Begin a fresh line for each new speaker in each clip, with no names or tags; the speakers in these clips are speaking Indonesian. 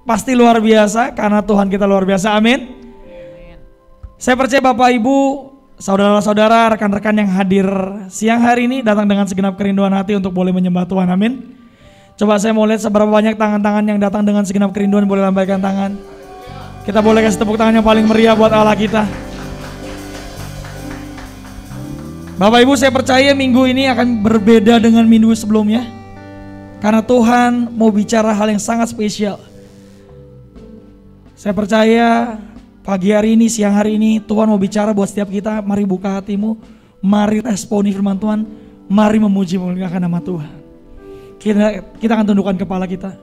pasti luar biasa karena Tuhan kita luar biasa. Amin. Saya percaya Bapak Ibu, saudara-saudara, rekan-rekan yang hadir siang hari ini datang dengan segenap kerinduan hati untuk boleh menyembah Tuhan. Amin. Coba saya mau lihat seberapa banyak tangan-tangan yang datang dengan segenap kerinduan, boleh lambaikan tangan. Kita boleh kasih tepuk tangan yang paling meriah buat Allah kita. Bapak Ibu, saya percaya minggu ini akan berbeda dengan minggu sebelumnya. Karena Tuhan mau bicara hal yang sangat spesial. Saya percaya pagi hari ini, siang hari ini Tuhan mau bicara buat setiap kita. Mari buka hatimu, mari responi firman Tuhan, mari memuji memuliakan nama Tuhan. Kita akan tundukkan kepala kita.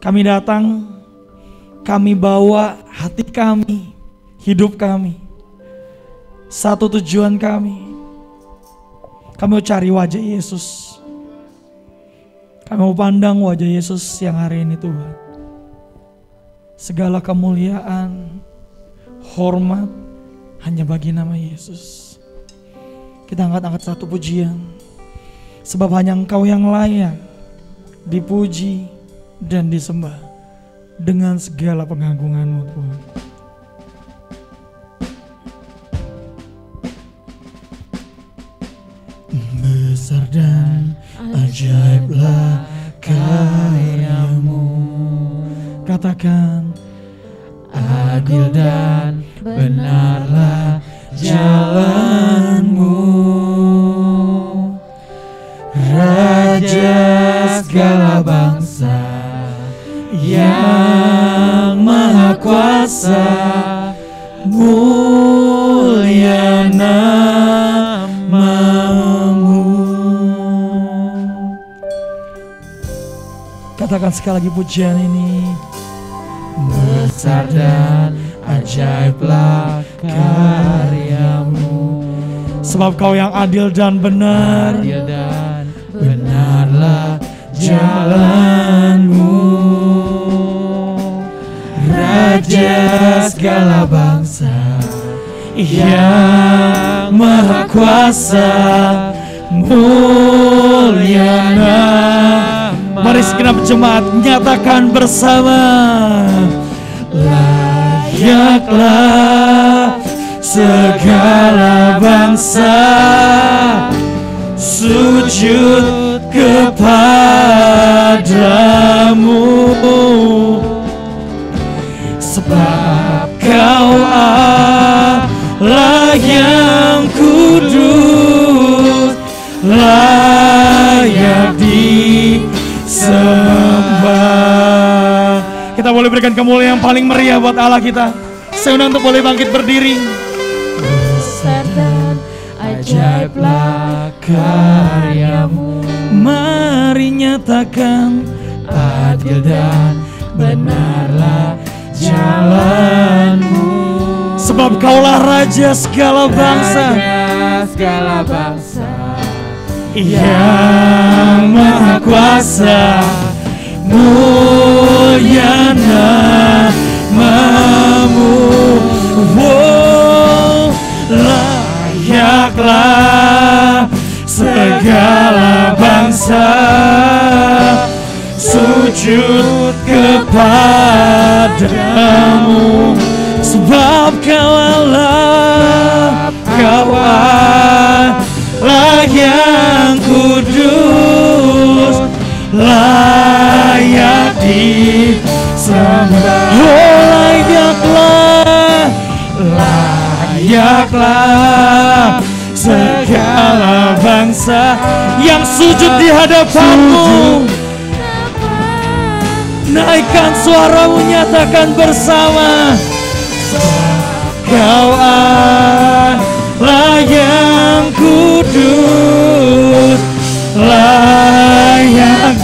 Kami datang, kami bawa hati kami, hidup kami. Satu tujuan kami mau cari wajah Yesus. Kami mau pandang wajah Yesus yang hari ini Tuhan. Segala kemuliaan, hormat hanya bagi nama Yesus. Kita angkat satu pujian. Sebab hanya Engkau yang layak dipuji dan disembah dengan segala pengagungan-Mu Tuhan. Besar dan ajaiblah karya-Mu. Katakan, adil dan benarlah jalan-Mu. Raja segala bangsa yang maha kuasa, mulia nama-Mu. Katakan sekali lagi pujian ini. Besar dan ajaiblah karya-Mu. Sebab Kau yang adil dan benar, adil dan benarlah jalan-Mu. Raja segala bangsa yang maha kuasa, mulia nama. Mari segenap jemaat nyatakan bersama. Layaklah segala bangsa sujud kepadamu, sebab Kau Allah yang kudus, layak disembah. Kita boleh berikan kemuliaan yang paling meriah buat Allah kita. Saya undang untuk boleh bangkit berdiri. Besar dan ajaiblah karya-Mu. Mari nyatakan, adil dan benarlah jalan-Mu. Sebab Kaulah Raja segala bangsa, segala bangsa yang maha kuasa, mulia nama-Mu. Oh, layaklah segala bangsa sujud kepadamu, sebab Kau Allah, Kau Allah yang kudus, layak disembah. Oh, layaklah segala bangsa yang sujud di hadapan-Mu. Naikkan suaramu, nyatakan bersama. Kau Allah yang kudus, layak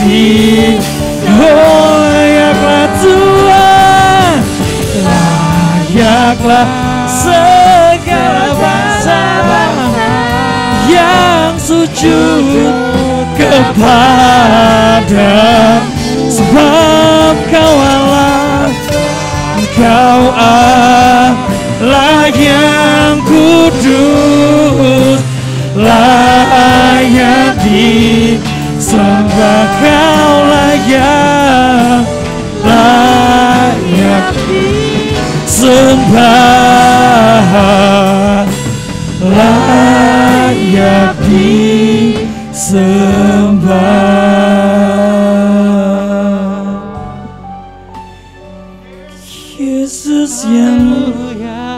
layaklah Tuhan, layaklah segala bangsa yang sujud kepada. Sebab Kau Allah, Kau Allah yang kudus, layak disembah. Kau layak disembah, layak disembah. Yesus yang mulia,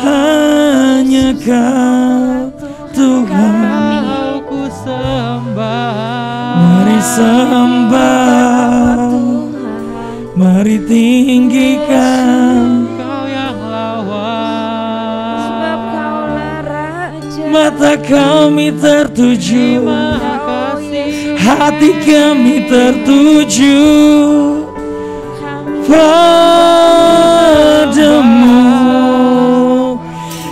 hanya Kau Tuhan. Mari sembah, mari tinggikan
Kau yang lawan,
sebab Kaulah Raja.
mata kami tertuju, hati kami tertuju padamu,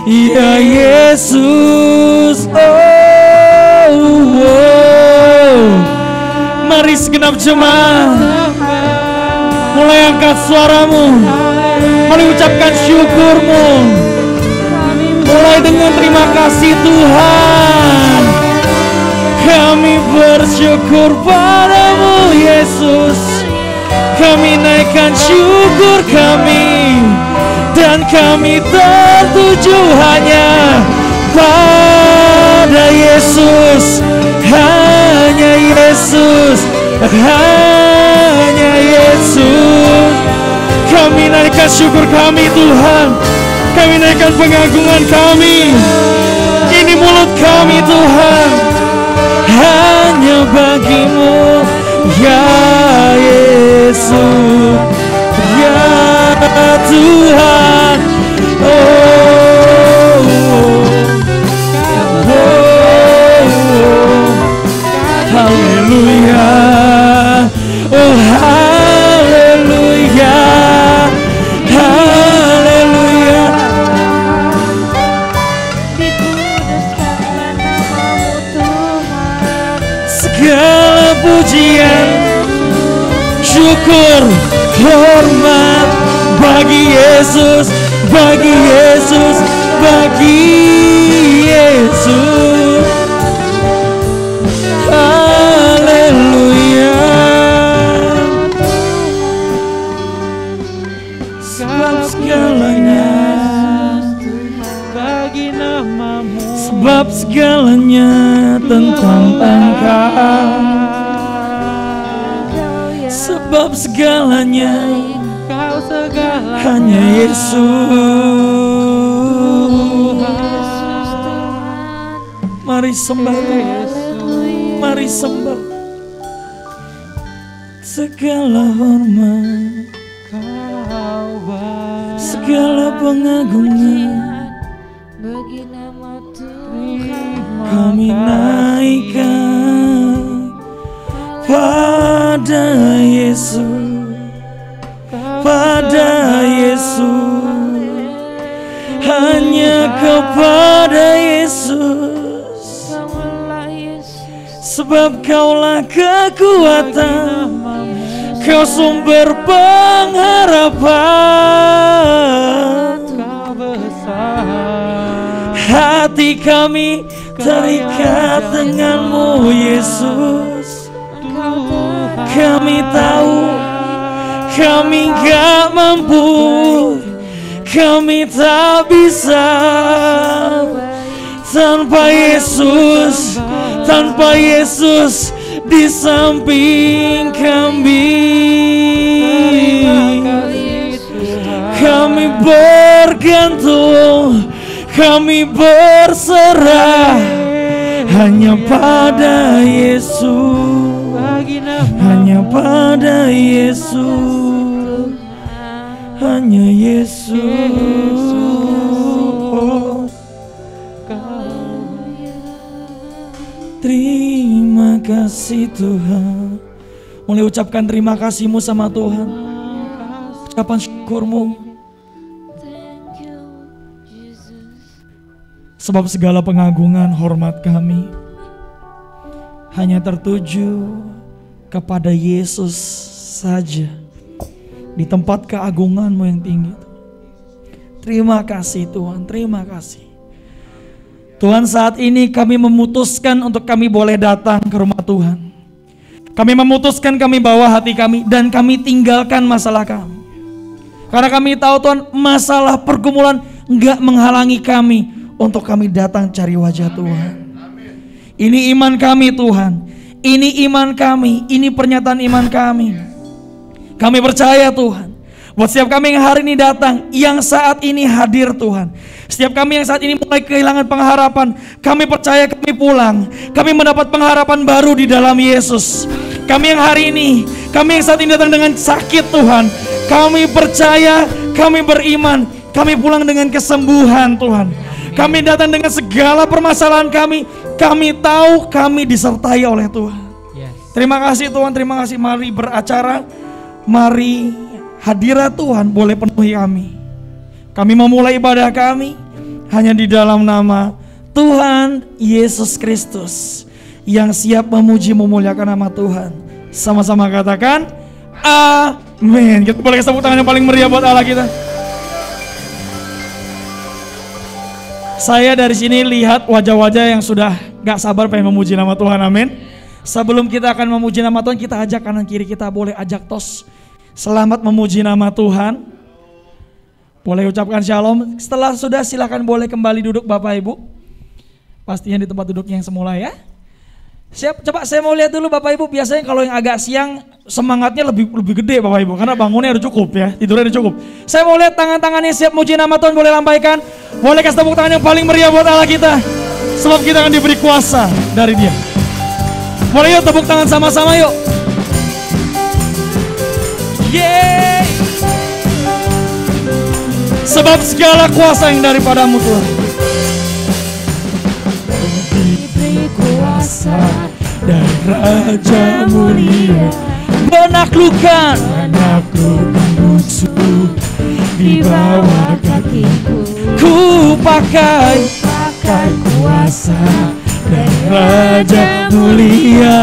ya Yesus. Mari segenap jemaat mulai angkat suaramu, mulai ucapkan syukurmu, mulai dengan terima kasih Tuhan. Kami bersyukur padamu Yesus, kami naikkan syukur kami, dan kami tertuju hanya pada Yesus, hanya Yesus, hanya Yesus. Kami naikkan syukur kami Tuhan, kami naikkan pengagungan kami. Ini mulut kami Tuhan, hanya bagimu ya Yesus, ya Tuhan. Haleluya, oh haleluya, haleluya.
Dikuduskanlah namamu Tuhan.
Segala pujian, syukur, hormat bagi Yesus, bagi Yesus, bagi Yesus. Haleluya. Sebab segalanya
bagi namamu,
sebab segalanya tentang Engkau, sebab segalanya
Kau segala
hanya Yesus. Mari sembah Tuhan, mari sembah. Segala hormat,
Kau bagi
segala pengagungan
Bagi nama Tuhan.
kami naikkan pada Yesus, pada Yesus, hanya kepada Yesus.
Kaulah Yesus.
Sebab Kaulah kekuatan, Kau sumber pengharapan.
Kau besar,
Hati kami terikat denganmu Yesus. Kami tahu kami gak mampu, kami tak bisa tanpa Yesus, tanpa Yesus di samping kami. Kami bergantung, kami berserah hanya pada Yesus, hanya pada Yesus, hanya Yesus. Terima kasih Tuhan. Mulai ucapkan terima kasihmu sama Tuhan, ucapan syukurmu. Sebab segala pengagungan hormat kami hanya tertuju kepada Yesus saja, di tempat keagunganmu yang tinggi. Terima kasih Tuhan, terima kasih Tuhan. Saat ini kami memutuskan untuk kami boleh datang ke rumah Tuhan. Kami memutuskan kami bawa hati kami dan kami tinggalkan masalah kami. Karena kami tahu Tuhan, masalah pergumulan enggak menghalangi kami untuk kami datang cari wajah Tuhan. Ini iman kami Tuhan. Ini iman kami, ini pernyataan iman kami. Kami percaya Tuhan, buat setiap kami yang hari ini datang, yang saat ini hadir Tuhan. Setiap kami yang saat ini mulai kehilangan pengharapan, kami percaya kami pulang. Kami mendapat pengharapan baru di dalam Yesus. Kami yang hari ini, kami yang saat ini datang dengan sakit Tuhan, kami percaya, kami beriman, kami pulang dengan kesembuhan Tuhan. Kami datang dengan segala permasalahan kami tahu kami disertai oleh Tuhan. Terima kasih Tuhan, terima kasih. Mari beracara, mari hadirat Tuhan boleh penuhi kami. Kami memulai ibadah kami hanya di dalam nama Tuhan Yesus Kristus yang siap memuji memuliakan nama Tuhan. Sama-sama katakan amin. Kita boleh tepuk tangan yang paling meriah buat Allah kita. Saya dari sini lihat wajah-wajah yang sudah gak sabar pengen memuji nama Tuhan, amin. Sebelum kita akan memuji nama Tuhan, kita ajak kanan kiri kita, boleh ajak tos. Selamat memuji nama Tuhan. Boleh ucapkan shalom. Setelah sudah silakan boleh kembali duduk Bapak Ibu. Pastinya di tempat duduknya yang semula ya. Siap, coba saya mau lihat dulu Bapak Ibu. Biasanya kalau yang agak siang semangatnya lebih gede Bapak Ibu, karena bangunnya udah cukup ya, tidurnya udah cukup. Saya mau lihat tangan-tangannya siap muji nama Tuhan, boleh lambaikan. Boleh kasih tepuk tangan yang paling meriah buat Allah kita. Sebab kita akan diberi kuasa dari Dia. Boleh yuk tepuk tangan sama-sama yuk. Yeay. Sebab segala kuasa yang daripadamu Tuhan.
Diberi kuasa
Dan Raja mulia menaklukkan musuh
di bawah kakiku.
Ku pakai
kuasa
dan Raja mulia.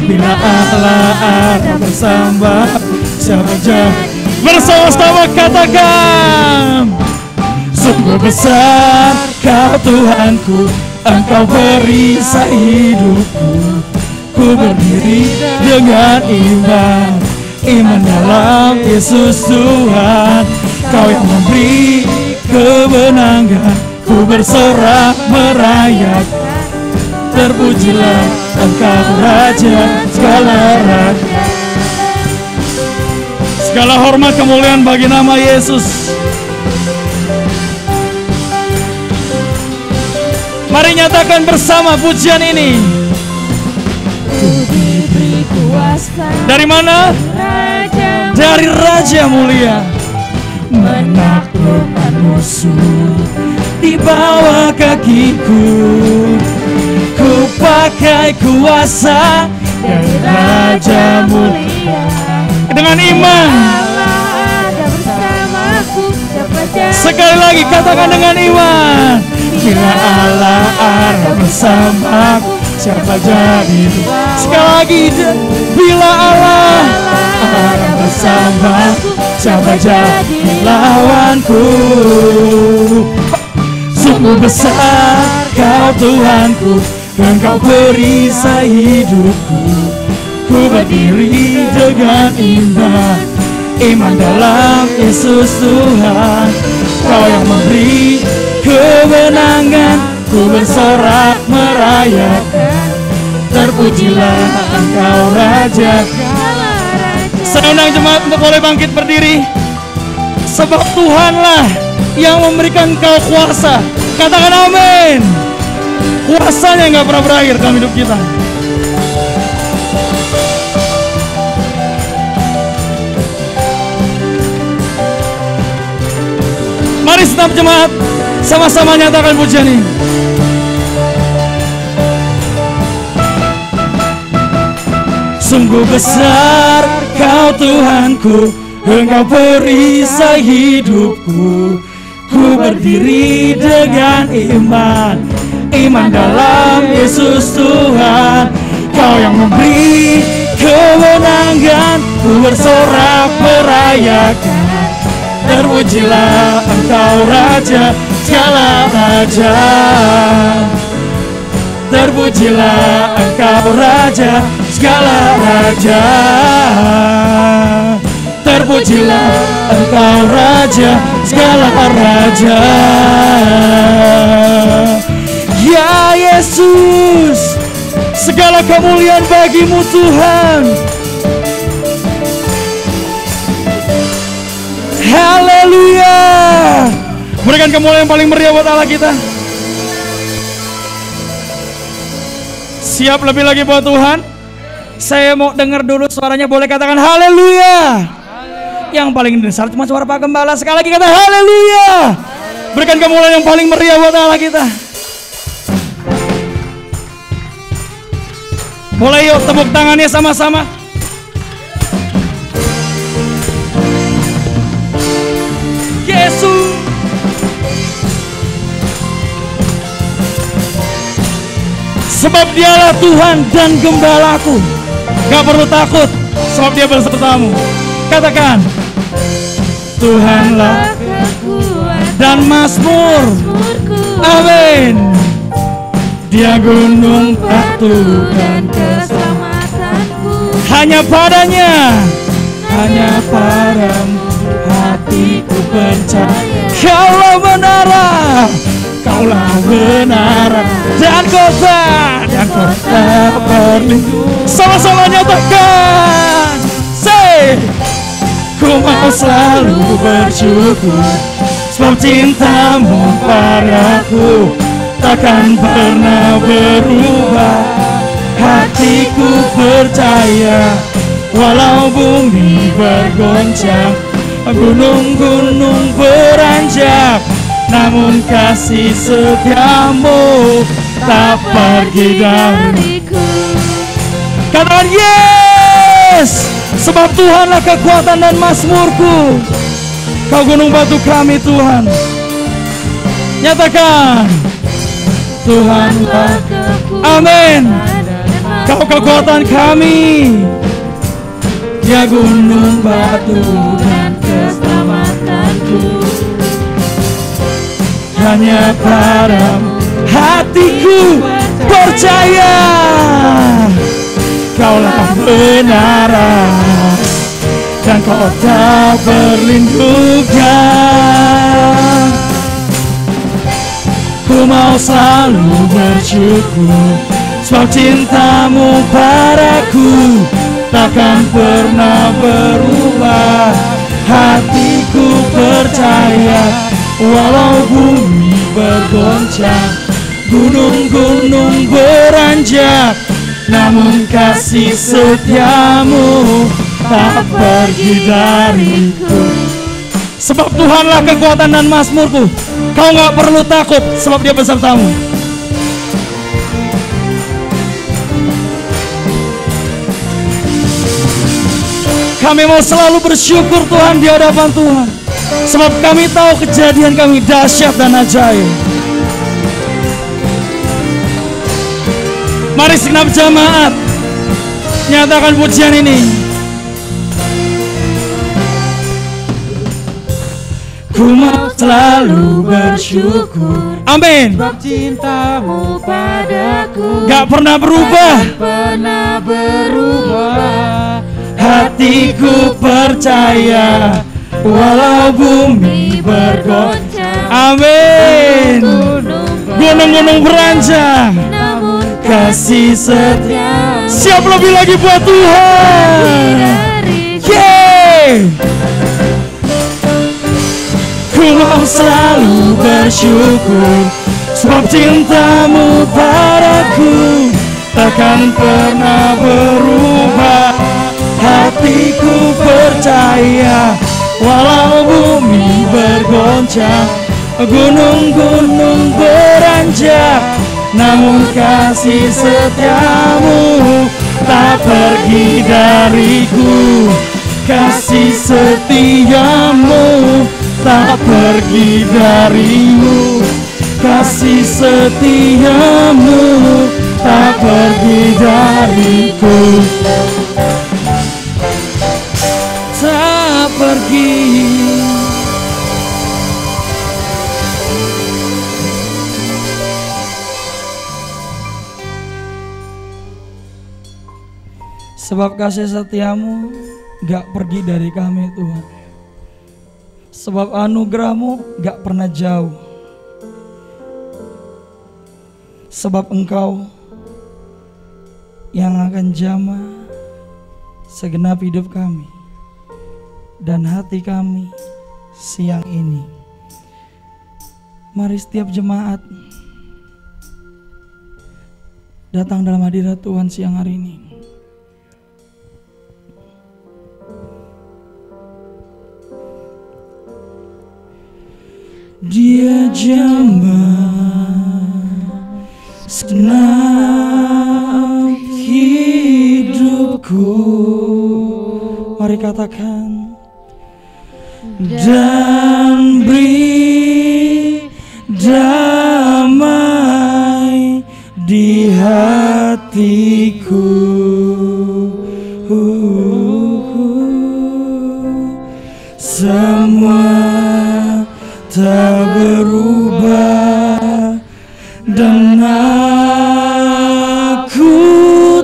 Bila Allah ada bersama, siapa jadi? Bersama-sama katakan, sungguh besar Kau Tuhanku, Engkau perisai hidupku. Ku berdiri dengan iman dalam Yesus Tuhan. Kau yang memberi kemenangan, ku bersorak merayakan. Terpujilah Engkau Raja segala raja. Segala hormat kemuliaan bagi nama Yesus. Mari nyatakan bersama pujian ini.
Ku diberi kuasa
Dari mana?
Raja
Dari Raja mulia
menaklukkan musuh
di bawah kakiku. Ku pakai kuasa
dari Raja mulia.
dengan iman.
Allah ada bersamaku, siapa jadi?
Sekali lagi katakan dengan iman. Bila Allah ada bersamaku, siapa jadi? Sekali lagi, bila Allah ada bersamaku, siapa jadi lawanku? Sungguh besar Kau Tuhanku, Engkau perisai hidupku. Ku berdiri dengan iman dalam Yesus Tuhan. Kau yang memberi kemenangan, ku bersorak merayakan. Terpujilah Engkau Raja. Saya undang jemaat untuk boleh bangkit berdiri. Sebab Tuhanlah yang memberikan Kau kuasa. Katakan amin. Kuasanya gak pernah berakhir dalam hidup kita. Mari segenap jemaat sama-sama nyatakan pujian ini. Sungguh besar Kau Tuhanku, Engkau perisai hidupku. Ku berdiri dengan iman dalam Yesus Tuhan. Kau yang memberi kemenangan, ku bersorak merayakan. Terpujilah Engkau Raja segala raja. Terpujilah Engkau Raja segala raja. Terpujilah Engkau Raja segala raja. Ya Yesus, segala kemuliaan bagi-Mu Tuhan. Haleluya. Berikan kemuliaan yang paling meriah buat Allah kita. Siap lebih lagi buat Tuhan? Saya mau dengar dulu suaranya, boleh katakan haleluya. Yang paling besar cuma suara Pak Gembala. Sekali lagi kata haleluya. Berikan kemuliaan yang paling meriah buat Allah kita. Mulai yuk tepuk tangannya sama-sama. Yesus. Sebab Dialah Tuhan dan Gembalaku. Gak perlu takut, sebab Dia bersertamu. Katakan, Tuhanlah dan Mazmur. Amin. Dia gunung batu dan keselamatanku. Hanya padanya, hanya padamu hatiku percaya. Kaulah menara, Kaulah menara dan kota berlindung. Sama-sama nyatakan, say, ku mau selalu bersyukur, sebab cintamu padaku takkan pernah berubah. Hatiku percaya, walau bumi bergoncang, gunung-gunung beranjak, namun kasih setiamu tak pergi dariku. Katakan yes, sebab Tuhanlah kekuatan dan mazmurku. Kau gunung batu kami Tuhan. Nyatakan, Tuhanlah, amin. Kau kekuatan kami. Dia gunung batu dan keselamatanku. Hanya padamu hatiku percaya. Kaulah menara dan kota berlindungan. Ku mau selalu bersyukur, sebab cintamu padaku takkan pernah berubah. Hatiku percaya, walau bumi bergoncang, gunung-gunung beranjak, namun kasih setiamu tak pergi dariku. Sebab Tuhanlah kekuatan dan mazmurku. Kau gak perlu takut, sebab Dia besertamu. Kami mau selalu bersyukur Tuhan di hadapan Tuhan, sebab kami tahu kejadian kami dahsyat dan ajaib. Mari segenap jemaat nyatakan pujian ini. Ku mau selalu bersyukur, amin.
Sebab cintamu padaku
gak pernah berubah.
pernah berubah.
Hatiku percaya, walau bumi bergoncang, amin. Gunung-gunung beranjak,
namun
kasih setia. Siap lebih lagi buat Tuhan. Yeay. Ku mau selalu bersyukur, sebab cintamu padaku takkan pernah berubah. Hatiku percaya, walau bumi bergoncang, gunung-gunung beranjak, namun kasih setiamu tak pergi dariku. Kasih setiamu tak pergi darimu. Kasih setiamu tak pergi dariku. Tak pergi. Sebab kasih setiamu gak pergi dari kami Tuhan. Sebab anugerah-Mu gak pernah jauh. Sebab Engkau yang akan jamah segenap hidup kami dan hati kami siang ini. Mari setiap jemaat datang dalam hadirat Tuhan siang hari ini. Dia jamah segenap hidupku. Mari katakan. Dan beri damai di hatiku. Semua tak berubah dan aku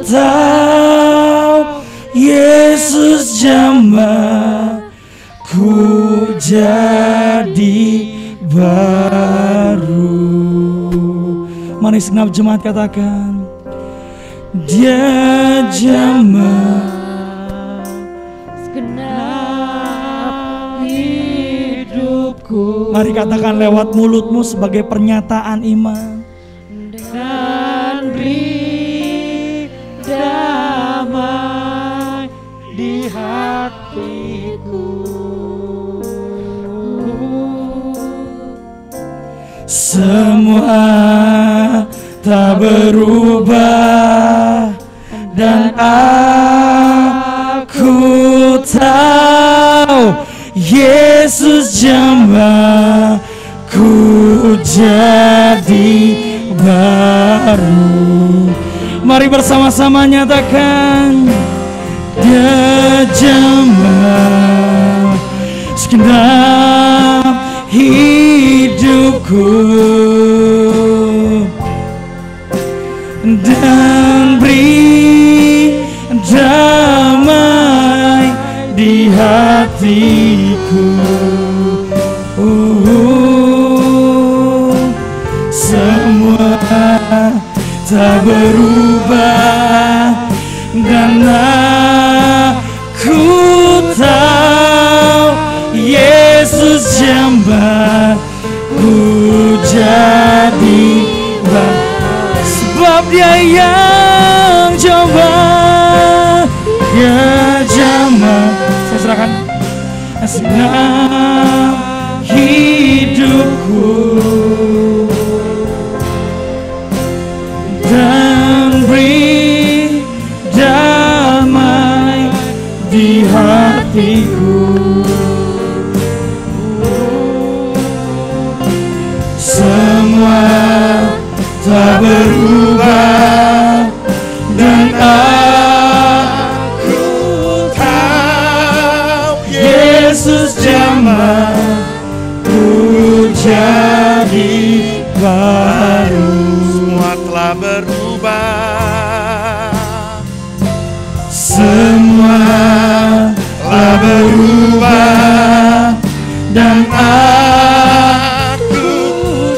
tahu Yesus jamah ku jadi baru. Mari segenap jemaat katakan, Dia jamah
segenap hidupku.
Mari katakan lewat mulutmu sebagai pernyataan iman.
Dan beri damai di hatiku.
Semua tak berubah dan aku tahu Yesus jamah ku jadi baru. Mari bersama-sama nyatakan, Dia jamah segenap hidupku dan beri damai di hatiku. Semua tak berubah dan aku tahu Yesus jamah ku jadi baru. Sebab Dia yang jamah, Dia jamah. Saya serahkan segenap hidupku dan beri damai di hatiku. Semua tak berubah dan aku tahu Yesus jamah ku jadi baru.
Semua telah berubah.
Semua telah berubah dan
Aku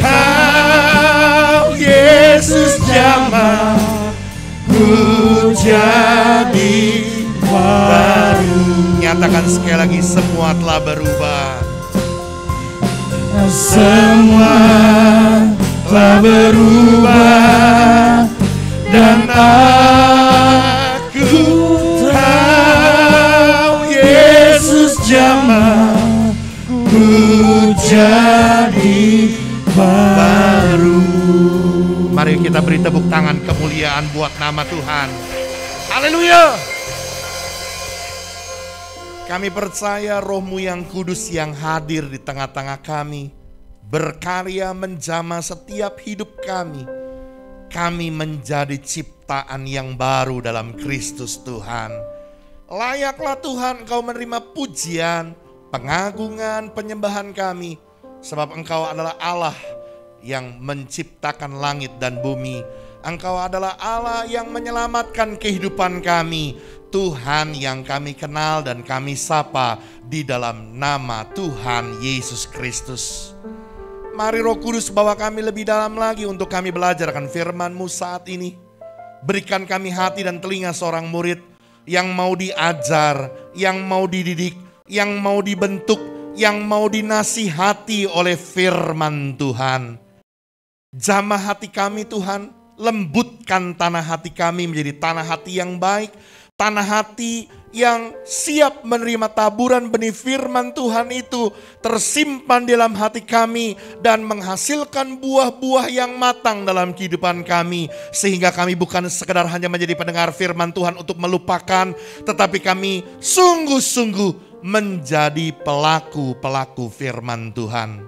tahu Yesus jamah ku jadi baru. Nyatakan sekali lagi, semua telah berubah.
Semua telah berubah dan
Aku tahu Yesus jamah
ku jadi baru.
Mari kita beri tepuk tangan kemuliaan buat nama Tuhan. Haleluya. Kami percaya Roh-Mu yang kudus yang hadir di tengah-tengah kami berkarya menjamah setiap hidup kami. Kami menjadi ciptaan yang baru dalam Kristus Tuhan. Layaklah Tuhan Engkau menerima pujian, pengagungan, penyembahan kami. Sebab Engkau adalah Allah yang menciptakan langit dan bumi. Engkau adalah Allah yang menyelamatkan kehidupan kami. Tuhan yang kami kenal dan kami sapa di dalam nama Tuhan Yesus Kristus. Mari Roh Kudus bawa kami lebih dalam lagi untuk kami belajar akan firman-Mu saat ini. Berikan kami hati dan telinga seorang murid yang mau diajar, yang mau dididik, yang mau dibentuk, yang mau dinasihati oleh firman Tuhan. Jamah hati kami Tuhan, lembutkan tanah hati kami menjadi tanah hati yang baik, tanah hati yang siap menerima taburan benih firman Tuhan itu tersimpan dalam hati kami dan menghasilkan buah-buah yang matang dalam kehidupan kami. Sehingga kami bukan sekedar hanya menjadi pendengar firman Tuhan untuk melupakan, tetapi kami sungguh-sungguh menjadi pelaku-pelaku firman Tuhan.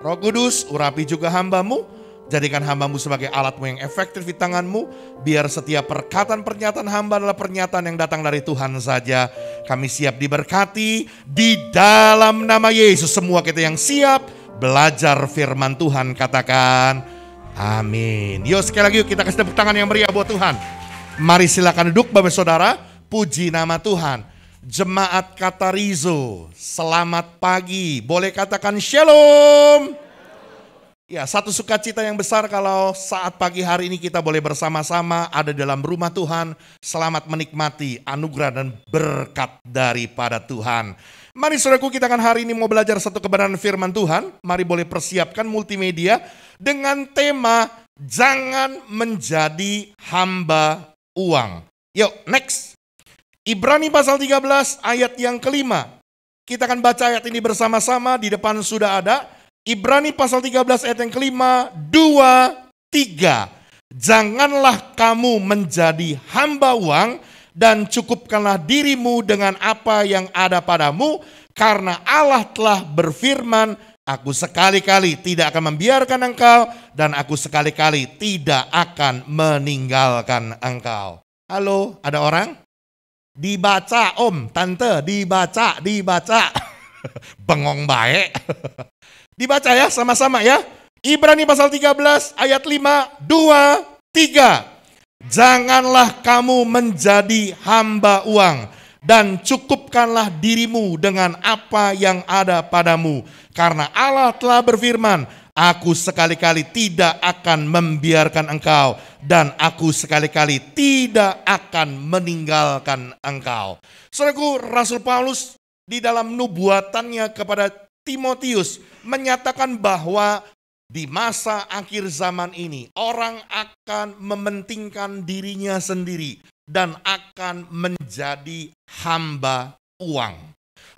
Roh Kudus, urapi juga hamba-Mu. Jadikan hamba-Mu sebagai alat-Mu yang efektif di tangan-Mu. Biar setiap perkataan pernyataan hamba adalah pernyataan yang datang dari Tuhan saja. Kami siap diberkati di dalam nama Yesus. Semua kita yang siap belajar firman Tuhan katakan amin. Yuk sekali lagi yuk kita kasih tepuk tangan yang meriah buat Tuhan. Mari silakan duduk Bapak Saudara. Puji nama Tuhan. Jemaat Katarizo, selamat pagi. Boleh katakan shalom. Ya, satu sukacita yang besar kalau saat pagi hari ini kita boleh bersama-sama ada dalam rumah Tuhan. Selamat menikmati anugerah dan berkat daripada Tuhan. Mari saudaraku, kita akan hari ini mau belajar satu kebenaran firman Tuhan. Mari boleh persiapkan multimedia dengan tema jangan menjadi hamba uang. Yuk, next. Ibrani pasal 13 ayat yang kelima. Kita akan baca ayat ini bersama-sama, di depan sudah ada. Ibrani pasal 13 ayat yang kelima, 2, 3. Janganlah kamu menjadi hamba uang dan cukupkanlah dirimu dengan apa yang ada padamu, karena Allah telah berfirman, aku sekali-kali tidak akan membiarkan engkau dan aku sekali-kali tidak akan meninggalkan engkau. Halo, ada orang? Dibaca om, tante, dibaca. Bengong baik. Dibaca ya sama-sama ya. Ibrani pasal 13 ayat 5, 2, 3. Janganlah kamu menjadi hamba uang dan cukupkanlah dirimu dengan apa yang ada padamu. Karena Allah telah berfirman, aku sekali-kali tidak akan membiarkan engkau dan aku sekali-kali tidak akan meninggalkan engkau. Saudaraku, Rasul Paulus di dalam nubuatannya kepada Timotius menyatakan bahwa di masa akhir zaman ini orang akan mementingkan dirinya sendiri dan akan menjadi hamba uang.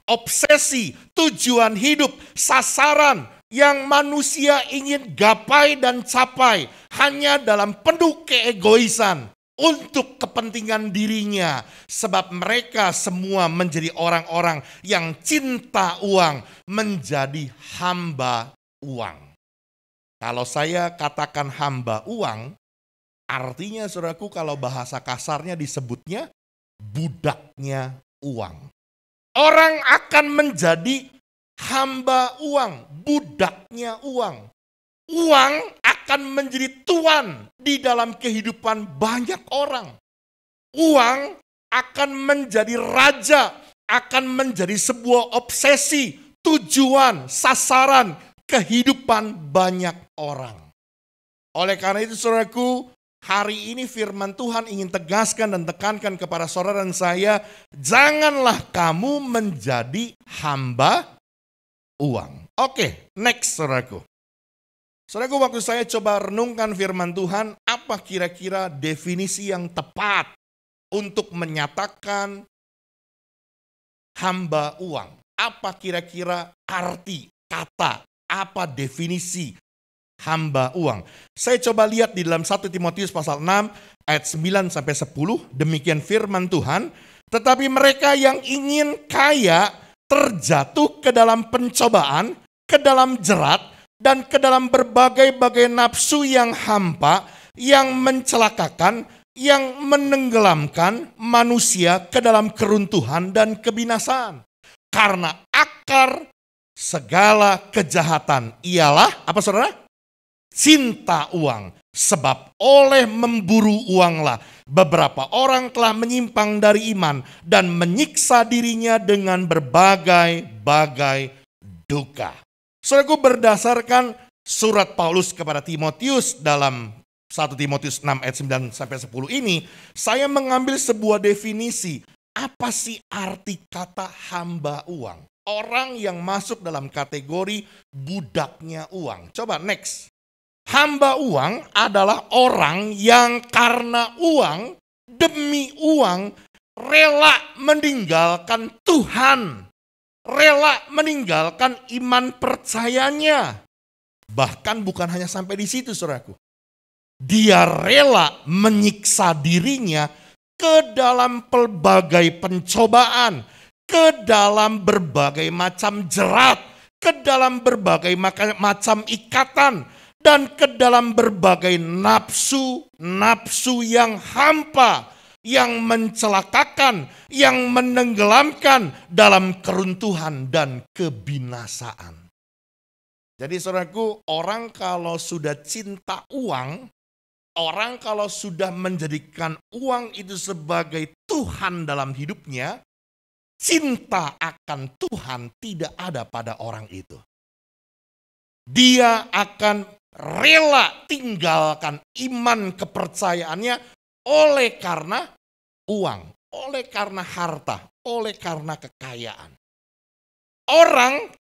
Obsesi, tujuan hidup, sasaran yang manusia ingin gapai dan capai hanya dalam penuh keegoisan untuk kepentingan dirinya, sebab mereka semua menjadi orang-orang yang cinta uang, menjadi hamba uang. Kalau saya katakan hamba uang, artinya saudaraku kalau bahasa kasarnya disebutnya budaknya uang. Orang akan menjadi hamba uang, budaknya uang. Uang akan menjadi tuan di dalam kehidupan banyak orang. Uang akan menjadi raja, akan menjadi sebuah obsesi, tujuan, sasaran kehidupan banyak orang. Oleh karena itu saudaraku, hari ini firman Tuhan ingin tegaskan dan tekankan kepada saudara dan saya, janganlah kamu menjadi hamba uang. Oke, next saudaraku. Saudaraku, waktu saya coba renungkan firman Tuhan, apa kira-kira definisi yang tepat untuk menyatakan hamba uang? Apa kira-kira arti kata, apa definisi hamba uang? Saya coba lihat di dalam 1 Timotius pasal 6 ayat 9 sampai 10, demikian firman Tuhan. Tetapi mereka yang ingin kaya terjatuh ke dalam pencobaan, ke dalam jerat, dan ke dalam berbagai-bagai nafsu yang hampa, yang mencelakakan, yang menenggelamkan manusia ke dalam keruntuhan dan kebinasaan. Karena akar segala kejahatan ialah, apa saudara? Cinta uang. Sebab oleh memburu uanglah beberapa orang telah menyimpang dari iman dan menyiksa dirinya dengan berbagai-bagai duka. Saudaraku, berdasarkan surat Paulus kepada Timotius dalam 1 Timotius 6 ayat 9 sampai 10 ini, saya mengambil sebuah definisi. Apa sih arti kata hamba uang? Orang yang masuk dalam kategori budaknya uang. Coba next. Hamba uang adalah orang yang karena uang, demi uang, rela meninggalkan Tuhan. Rela meninggalkan iman percayanya. Bahkan bukan hanya sampai di situ, saudaraku. Dia rela menyiksa dirinya ke dalam pelbagai pencobaan, ke dalam berbagai macam jerat, ke dalam berbagai macam ikatan, dan ke dalam berbagai nafsu yang hampa, yang mencelakakan, yang menenggelamkan dalam keruntuhan dan kebinasaan. Jadi saudaraku, orang kalau sudah cinta uang, orang kalau sudah menjadikan uang itu sebagai Tuhan dalam hidupnya, cinta akan Tuhan tidak ada pada orang itu. Dia akan rela tinggalkan iman kepercayaannya oleh karena uang, oleh karena harta, oleh karena kekayaan. Orang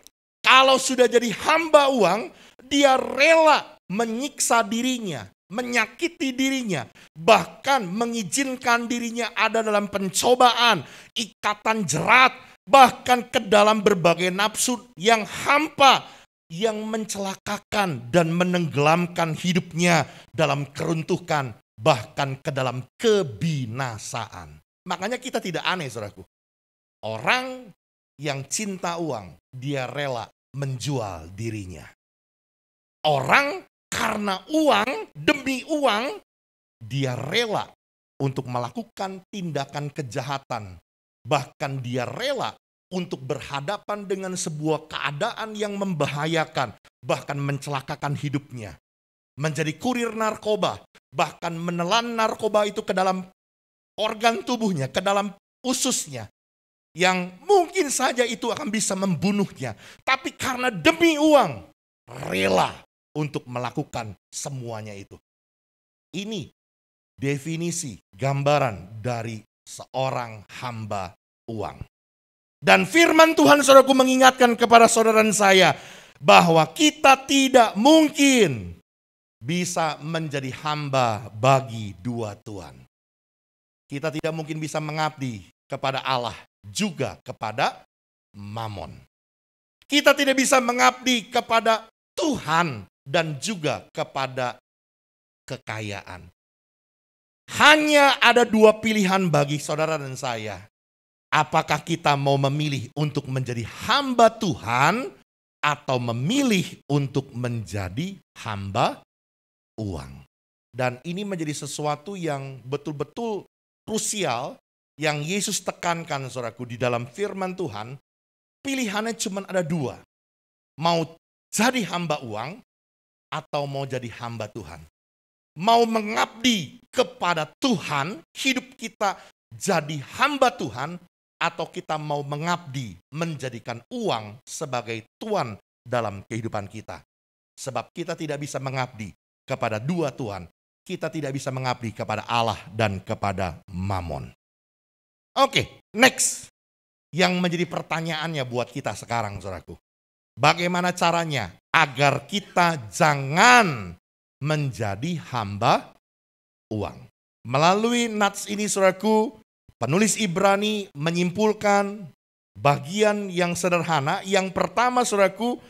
kalau sudah jadi hamba uang, dia rela menyiksa dirinya, menyakiti dirinya, bahkan mengizinkan dirinya ada dalam pencobaan, ikatan jerat, bahkan ke dalam berbagai nafsu yang hampa, yang mencelakakan dan menenggelamkan hidupnya dalam keruntuhan, bahkan ke dalam kebinasaan. Makanya kita tidak aneh, saudaraku. Orang yang cinta uang, dia rela menjual dirinya. Orang karena uang, demi uang, dia rela untuk melakukan tindakan kejahatan. Bahkan dia rela untuk berhadapan dengan sebuah keadaan yang membahayakan, bahkan mencelakakan hidupnya. Menjadi kurir narkoba, bahkan menelan narkoba itu ke dalam organ tubuhnya, ke dalam ususnya. Yang mungkin saja itu akan bisa membunuhnya. Tapi karena demi uang, rela untuk melakukan semuanya itu. Ini definisi, gambaran dari seorang hamba uang. Dan firman Tuhan, saudaraku, mengingatkan kepada saudara dan saya bahwa kita tidak mungkin bisa menjadi hamba bagi dua tuan. Kita tidak mungkin bisa mengabdi kepada Allah juga kepada Mamon. Kita tidak bisa mengabdi kepada Tuhan dan juga kepada kekayaan. Hanya ada dua pilihan bagi saudara dan saya. Apakah kita mau memilih untuk menjadi hamba Tuhan atau memilih untuk menjadi hamba uang? Dan ini menjadi sesuatu yang betul-betul krusial yang Yesus tekankan, saudaraku, di dalam firman Tuhan. Pilihannya cuma ada dua. Mau jadi hamba uang atau mau jadi hamba Tuhan. Mau mengabdi kepada Tuhan, hidup kita jadi hamba Tuhan, atau kita mau mengabdi, menjadikan uang sebagai tuan dalam kehidupan kita. Sebab kita tidak bisa mengabdi kepada dua tuan. Kita tidak bisa mengabdi kepada Allah dan kepada Mamon. Oke, next. Yang menjadi pertanyaannya buat kita sekarang, saudaraku. Bagaimana caranya agar kita jangan menjadi hamba uang? Melalui nats ini, saudaraku, penulis Ibrani menyimpulkan bagian yang sederhana. Yang pertama, saudaraku,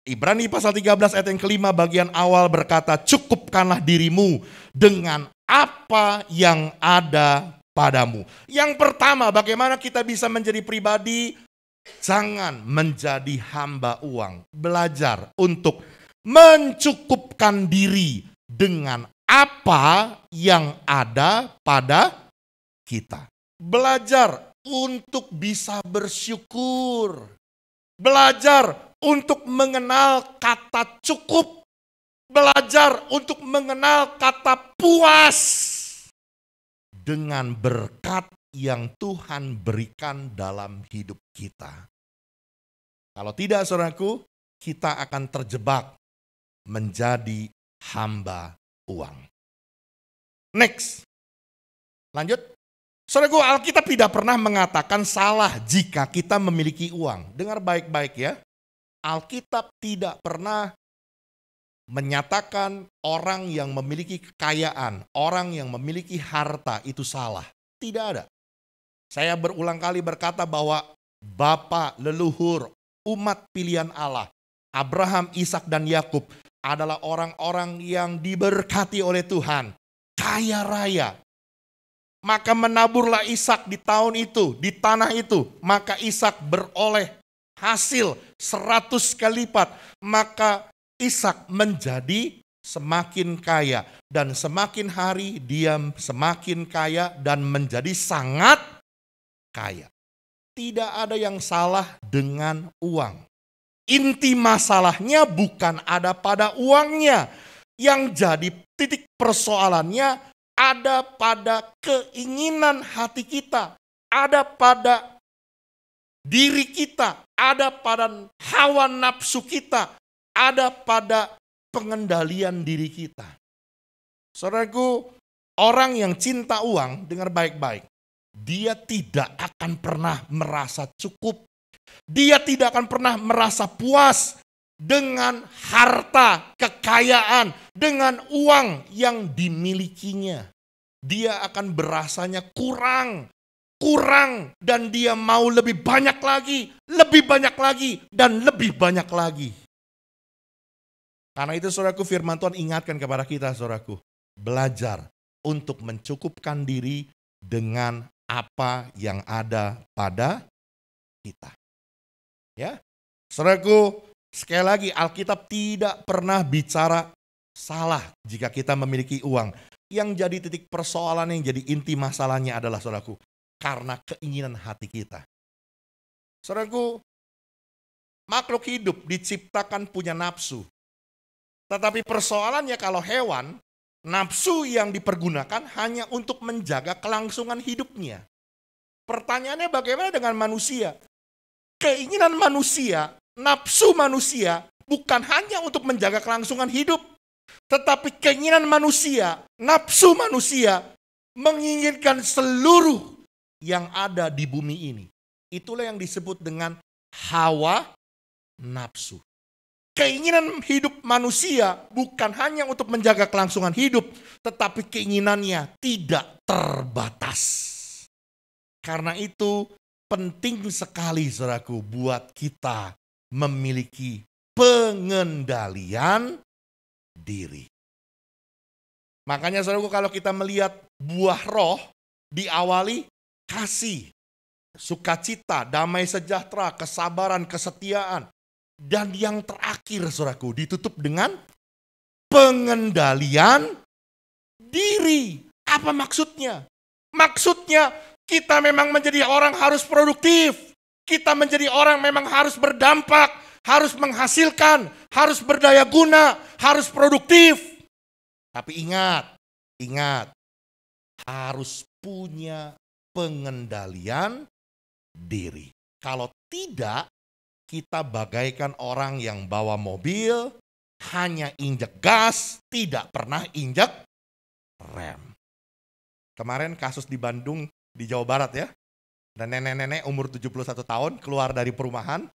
Ibrani pasal 13 ayat yang kelima bagian awal berkata, cukupkanlah dirimu dengan apa yang ada padamu. Yang pertama, bagaimana kita bisa menjadi pribadi? Jangan menjadi hamba uang. Belajar untuk mencukupkan diri dengan apa yang ada pada kita. Belajar untuk bisa bersyukur. Belajar untuk mengenal kata cukup. Belajar untuk mengenal kata puas dengan berkat yang Tuhan berikan dalam hidup kita. Kalau tidak, saudaraku, kita akan terjebak menjadi hamba uang. Next. Lanjut. Saudaraku, Alkitab tidak pernah mengatakan salah jika kita memiliki uang. Dengar baik-baik ya. Alkitab tidak pernah menyatakan orang yang memiliki kekayaan, orang yang memiliki harta itu salah. Tidak ada. Saya berulang kali berkata bahwa Bapa, leluhur, umat pilihan Allah, Abraham, Ishak, dan Yakub adalah orang-orang yang diberkati oleh Tuhan, kaya raya. Maka menaburlah Ishak di tahun itu, di tanah itu, maka Ishak beroleh hasil 100 kali lipat. Maka Ishak menjadi semakin kaya, dan semakin hari dia semakin kaya dan menjadi sangat kaya. Tidak ada yang salah dengan uang. Inti masalahnya bukan ada pada uangnya. Yang jadi titik persoalannya ada pada keinginan hati kita. Ada pada diri kita. Ada pada hawa nafsu kita. Ada pada pengendalian diri kita. Saudaraku, orang yang cinta uang, dengar baik-baik. Dia tidak akan pernah merasa cukup. Dia tidak akan pernah merasa puas dengan harta, kekayaan, dengan uang yang dimilikinya. Dia akan berasanya kurang, dan dia mau lebih banyak lagi, dan lebih banyak lagi. Karena itu saudaraku, firman Tuhan ingatkan kepada kita, saudaraku, belajar untuk mencukupkan diri dengan apa yang ada pada kita. Ya, saudaraku, sekali lagi Alkitab tidak pernah bicara salah jika kita memiliki uang. Yang jadi titik persoalan, yang jadi inti masalahnya adalah, saudaraku, karena keinginan hati kita. Saudaraku, makhluk hidup diciptakan punya nafsu. Tetapi persoalannya kalau hewan, nafsu yang dipergunakan hanya untuk menjaga kelangsungan hidupnya. Pertanyaannya bagaimana dengan manusia? Keinginan manusia, nafsu manusia bukan hanya untuk menjaga kelangsungan hidup. Tetapi keinginan manusia, nafsu manusia menginginkan seluruh yang ada di bumi ini. Itulah yang disebut dengan hawa nafsu. Keinginan hidup manusia bukan hanya untuk menjaga kelangsungan hidup, tetapi keinginannya tidak terbatas. Karena itu penting sekali, saudaraku, buat kita memiliki pengendalian diri. Makanya saudaraku, kalau kita melihat buah roh diawali kasih, sukacita, damai sejahtera, kesabaran, kesetiaan. Dan yang terakhir, saudaraku, ditutup dengan pengendalian diri. Apa maksudnya? Maksudnya kita memang menjadi orang harus produktif. Kita menjadi orang memang harus berdampak, harus menghasilkan, harus berdaya guna, harus produktif. Tapi ingat, harus punya pengendalian diri. Kalau tidak, kita bagaikan orang yang bawa mobil, hanya injek gas, tidak pernah injek rem. Kemarin kasus di Bandung, di Jawa Barat ya. Dan nenek-nenek umur 71 tahun keluar dari perumahan,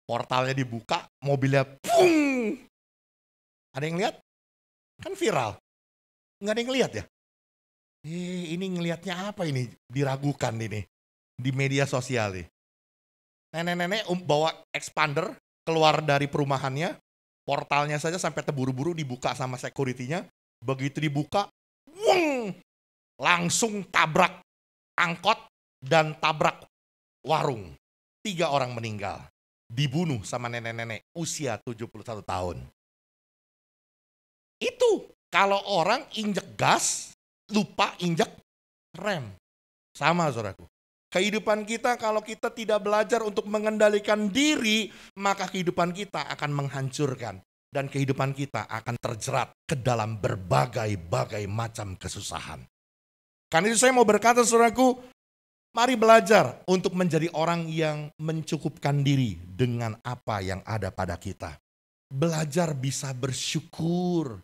portalnya dibuka, mobilnya pung. Ada yang lihat? Kan viral. Nggak ada yang lihat ya? Ini ngelihatnya apa ini? Diragukan ini di media sosial nih. Nenek-nenek bawa expander keluar dari perumahannya, portalnya saja sampai terburu-buru dibuka sama security-nya. Begitu dibuka, wung, langsung tabrak angkot dan tabrak warung. 3 orang meninggal, dibunuh sama nenek-nenek usia 71 tahun. Itu kalau orang injek gas, lupa injek rem. Sama, saudaraku. Kehidupan kita kalau kita tidak belajar untuk mengendalikan diri, maka kehidupan kita akan menghancurkan. dan kehidupan kita akan terjerat ke dalam berbagai-bagai macam kesusahan. Karena itu saya mau berkata saudaraku, mari belajar untuk menjadi orang yang mencukupkan diri dengan apa yang ada pada kita. Belajar bisa bersyukur,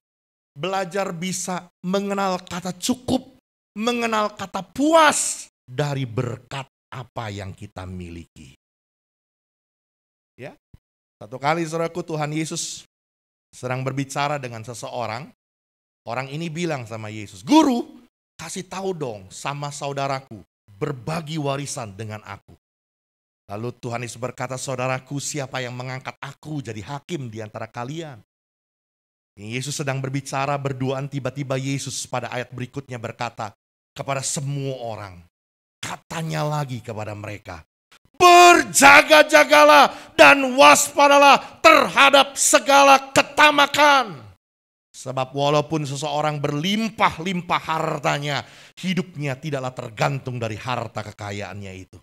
belajar bisa mengenal kata cukup, mengenal kata puas dari berkat apa yang kita miliki. Ya, satu kali saudaraku Tuhan Yesus sedang berbicara dengan seseorang. Orang ini bilang sama Yesus, "Guru, kasih tahu dong sama saudaraku, berbagi warisan dengan aku." Lalu Tuhan Yesus berkata, "Saudaraku, siapa yang mengangkat aku jadi hakim di antara kalian?" Yesus sedang berbicara berduaan, tiba-tiba Yesus pada ayat berikutnya berkata kepada semua orang, katanya lagi kepada mereka, "Berjaga-jagalah dan waspadalah terhadap segala ketamakan. Sebab walaupun seseorang berlimpah-limpah hartanya, hidupnya tidaklah tergantung dari harta kekayaannya itu."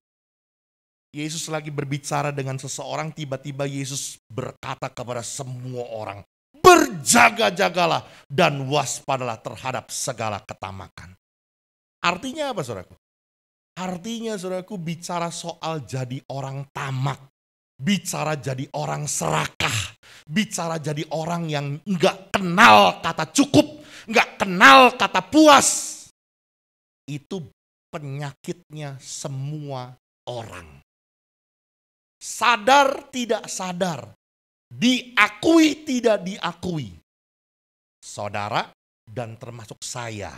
Yesus lagi berbicara dengan seseorang, tiba-tiba Yesus berkata kepada semua orang, "Berjaga-jagalah dan waspadalah terhadap segala ketamakan." Artinya apa saudaraku? Artinya saudaraku bicara soal jadi orang tamak, bicara jadi orang serakah, bicara jadi orang yang enggak kenal kata cukup, enggak kenal kata puas. Itu penyakitnya semua orang. Sadar tidak sadar, diakui tidak diakui, saudara dan termasuk saya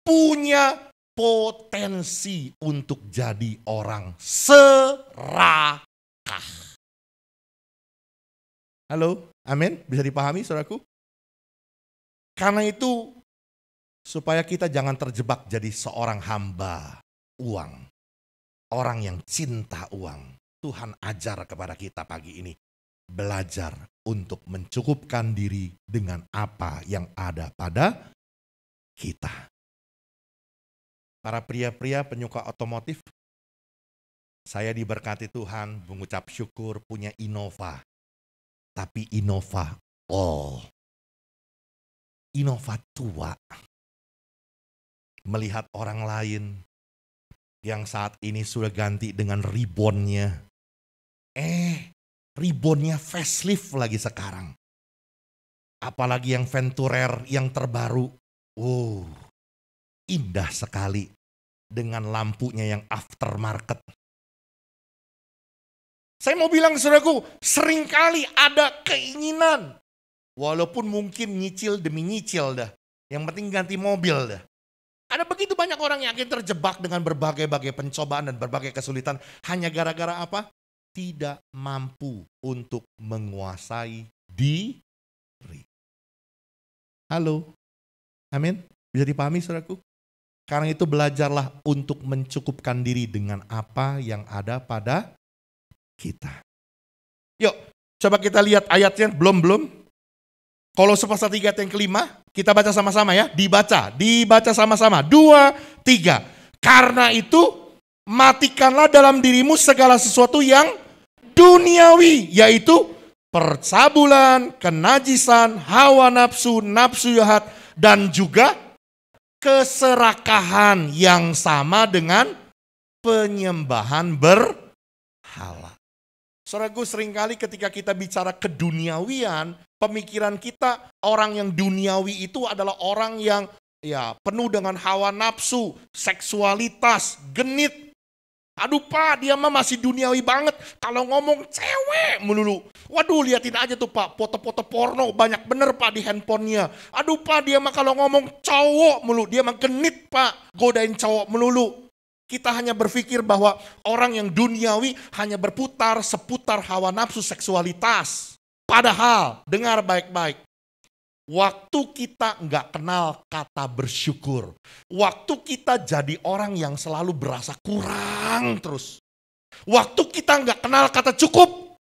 punya potensi untuk jadi orang serakah. Halo, amin? Bisa dipahami saudaraku? Karena itu, supaya kita jangan terjebak jadi seorang hamba uang, orang yang cinta uang, Tuhan ajar kepada kita pagi ini, belajar untuk mencukupkan diri dengan apa yang ada pada kita. Para pria-pria penyuka otomotif, saya diberkati Tuhan mengucap syukur punya Innova. Tapi Innova Innova tua. Melihat orang lain yang saat ini sudah ganti dengan ribbonnya. Ribbonnya facelift lagi sekarang. Apalagi yang Venturer yang terbaru. Indah sekali dengan lampunya yang aftermarket. Saya mau bilang saudaraku, seringkali ada keinginan, walaupun mungkin nyicil demi nyicil dah, yang penting ganti mobil dah. Ada begitu banyak orang yang akan terjebak dengan berbagai-bagai pencobaan dan berbagai kesulitan hanya gara-gara apa? Tidak mampu untuk menguasai diri. Halo, amin. Bisa dipahami saudaraku? Karena itu belajarlah untuk mencukupkan diri dengan apa yang ada pada kita. Yuk, coba kita lihat ayatnya, belum. Kolose pasal 3 ayat yang kelima, kita baca sama-sama ya. Dibaca sama-sama. 2, 3. Karena itu, matikanlah dalam dirimu segala sesuatu yang duniawi, yaitu percabulan, kenajisan, hawa nafsu, nafsu jahat, dan juga keserakahan yang sama dengan penyembahan berhala. Saudaraku, seringkali ketika kita bicara keduniawian, pemikiran kita orang yang duniawi itu adalah orang yang penuh dengan hawa nafsu, seksualitas, genit. Aduh Pak, dia mah masih duniawi banget. Kalau ngomong cewek melulu. Waduh, liatin aja tuh Pak, foto-foto porno banyak bener Pak di handphonenya. Aduh Pak, dia mah kalau ngomong cowok melulu. Dia mah genit Pak, godain cowok melulu. Kita hanya berpikir bahwa orang yang duniawi hanya berputar seputar hawa nafsu seksualitas. Padahal, dengar baik-baik. Waktu kita nggak kenal kata bersyukur, waktu kita jadi orang yang selalu berasa kurang terus, waktu kita nggak kenal kata cukup,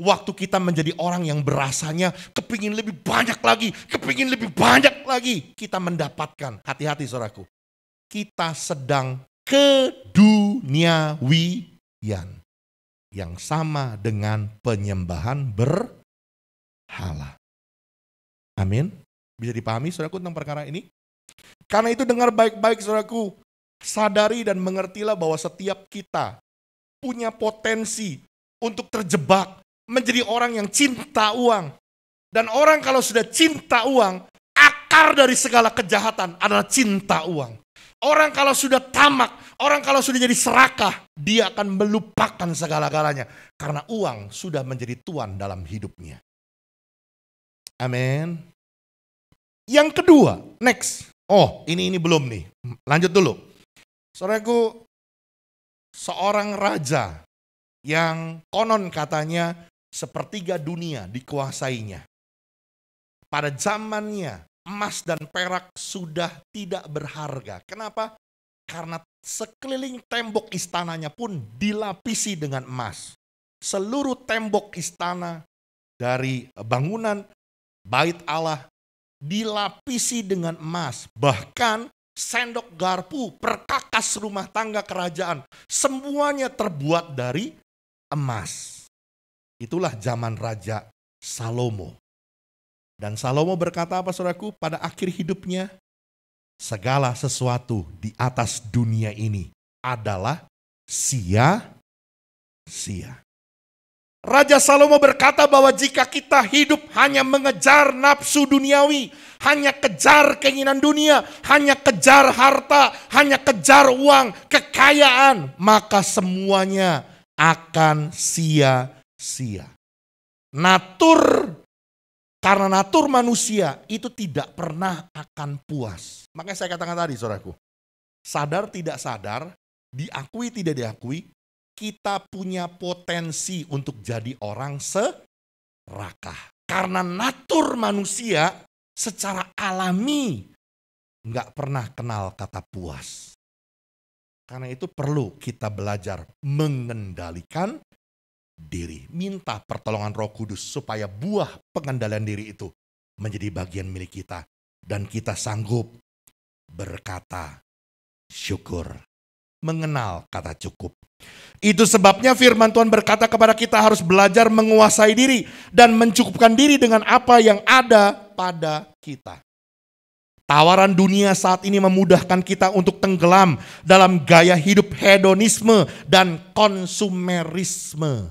waktu kita menjadi orang yang berasanya kepingin lebih banyak lagi, kita mendapatkan, hati-hati saudaraku, kita sedang keduniawian yang sama dengan penyembahan berhala. Amin. Bisa dipahami saudaraku tentang perkara ini? Karena itu dengar baik-baik saudaraku. Sadari dan mengertilah bahwa setiap kita punya potensi untuk terjebak menjadi orang yang cinta uang. Dan orang kalau sudah cinta uang, akar dari segala kejahatan adalah cinta uang. Orang kalau sudah tamak, orang kalau sudah jadi serakah, dia akan melupakan segala-galanya. Karena uang sudah menjadi tuan dalam hidupnya. Amin. Yang kedua, next. Oh, ini belum nih. Lanjut dulu. Saudaraku, seorang raja yang konon katanya sepertiga dunia dikuasainya. Pada zamannya, emas dan perak sudah tidak berharga. Kenapa? Karena sekeliling tembok istananya pun dilapisi dengan emas. Seluruh tembok istana dari bangunan Bait Allah dilapisi dengan emas. Bahkan sendok garpu, perkakas rumah tangga kerajaan, semuanya terbuat dari emas. Itulah zaman Raja Salomo. Dan Salomo berkata apa saudaraku? Pada akhir hidupnya, segala sesuatu di atas dunia ini adalah sia-sia. Raja Salomo berkata bahwa jika kita hidup hanya mengejar nafsu duniawi, hanya kejar keinginan dunia, hanya kejar harta, hanya kejar uang, kekayaan, maka semuanya akan sia-sia. Karena natur manusia itu tidak pernah akan puas. Makanya saya katakan tadi saudaraku, sadar tidak sadar, diakui tidak diakui, kita punya potensi untuk jadi orang serakah. Karena natur manusia secara alami nggak pernah kenal kata puas. Karena itu perlu kita belajar mengendalikan diri. Minta pertolongan Roh Kudus supaya buah pengendalian diri itu menjadi bagian milik kita. Dan kita sanggup berkata syukur. Mengenal kata cukup. Itu sebabnya firman Tuhan berkata kepada kita harus belajar menguasai diri dan mencukupkan diri dengan apa yang ada pada kita. Tawaran dunia saat ini memudahkan kita untuk tenggelam dalam gaya hidup hedonisme dan konsumerisme.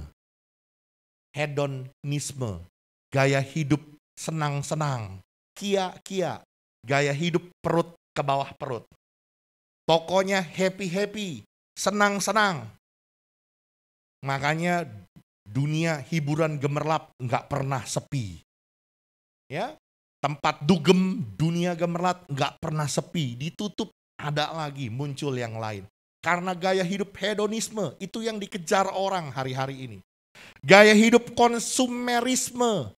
Hedonisme, gaya hidup senang-senang, kia-kia, gaya hidup perut ke bawah perut. Pokoknya happy-happy, senang-senang. Makanya dunia hiburan gemerlap nggak pernah sepi. Ya, tempat dugem dunia gemerlap nggak pernah sepi. Ditutup ada lagi muncul yang lain. Karena gaya hidup hedonisme itu yang dikejar orang hari-hari ini. Gaya hidup konsumerisme,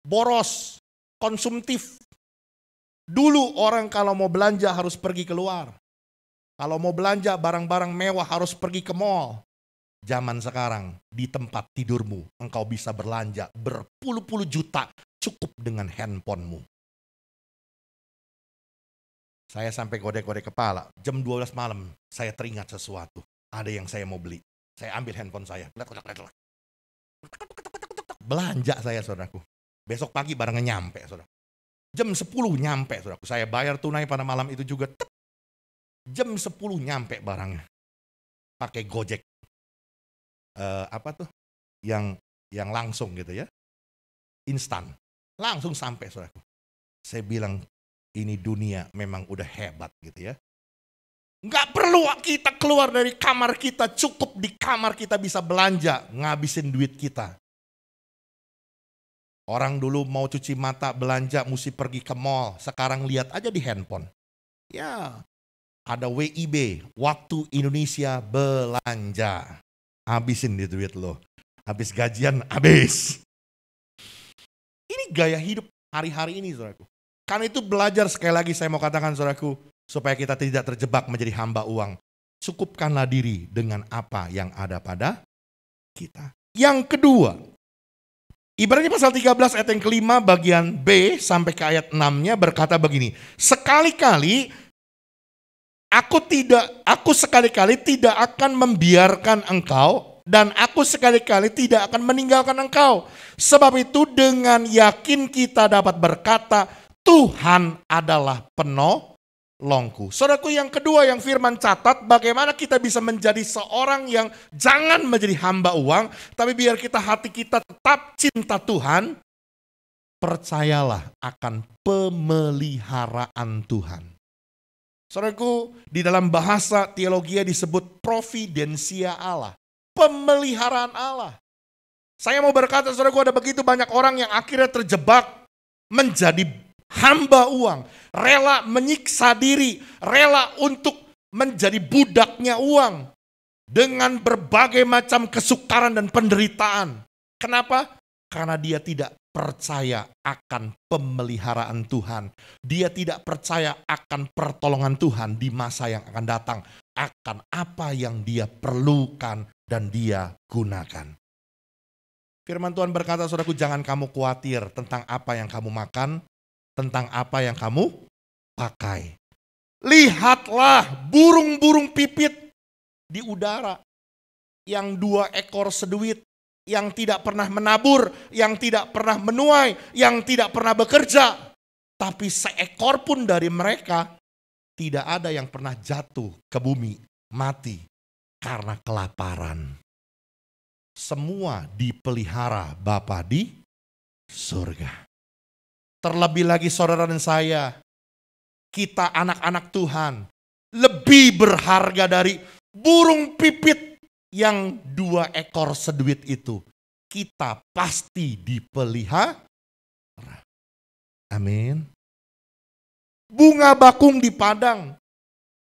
boros, konsumtif. Dulu orang kalau mau belanja harus pergi keluar. Kalau mau belanja barang-barang mewah harus pergi ke mall. Zaman sekarang di tempat tidurmu engkau bisa belanja berpuluh-puluh juta cukup dengan handphonemu. Saya sampai godek-godek kepala. Jam 12 malam saya teringat sesuatu. Ada yang saya mau beli. Saya ambil handphone saya. Belanja saya saudaraku. Besok pagi barangnya nyampe saudara. Jam 10 nyampe saudaraku. Saya bayar tunai pada malam itu juga. Jam 10 nyampe barangnya. Pakai Gojek. Apa tuh? Yang langsung gitu ya. Instan. Langsung sampai saudaraku. Saya bilang ini dunia memang udah hebat gitu ya. Nggak perlu kita keluar dari kamar kita. Cukup di kamar kita bisa belanja. Ngabisin duit kita. Orang dulu mau cuci mata belanja mesti pergi ke mall. Sekarang lihat aja di handphone. Ya. Ada WIB, waktu Indonesia belanja. Habisin di duit lo. Habis gajian, habis. Ini gaya hidup hari-hari ini saudaraku. Karena itu belajar sekali lagi saya mau katakan saudaraku. Supaya kita tidak terjebak menjadi hamba uang. Cukupkanlah diri dengan apa yang ada pada kita. Yang kedua. Ibrani pasal 13 ayat yang kelima bagian B sampai ke ayat 6-nya berkata begini. Sekali-kali Aku sekali-kali tidak akan membiarkan engkau dan aku sekali-kali tidak akan meninggalkan engkau. Sebab itu dengan yakin kita dapat berkata, Tuhan adalah penolongku. Saudaraku, yang kedua yang firman catat, bagaimana kita bisa menjadi seorang yang jangan menjadi hamba uang, tapi biar hati kita tetap cinta Tuhan. Percayalah akan pemeliharaan Tuhan. Saudaraku, di dalam bahasa teologi disebut providensia Allah. Pemeliharaan Allah. Saya mau berkata, saudaraku, ada begitu banyak orang yang akhirnya terjebak menjadi hamba uang. Rela menyiksa diri, rela untuk menjadi budaknya uang. Dengan berbagai macam kesukaran dan penderitaan. Kenapa? Karena dia tidak percaya akan pemeliharaan Tuhan. Dia tidak percaya akan pertolongan Tuhan di masa yang akan datang. Akan apa yang dia perlukan dan dia gunakan. Firman Tuhan berkata, saudaraku, jangan kamu khawatir tentang apa yang kamu makan, tentang apa yang kamu pakai. Lihatlah burung-burung pipit di udara yang 2 ekor seduit, yang tidak pernah menabur, yang tidak pernah menuai, yang tidak pernah bekerja. Tapi seekor pun dari mereka tidak ada yang pernah jatuh ke bumi, mati karena kelaparan. Semua dipelihara Bapa di surga. Terlebih lagi saudara dan saya, kita anak-anak Tuhan lebih berharga dari burung pipit yang 2 ekor seduit itu. Kita pasti dipelihara. Amin. Bunga bakung di padang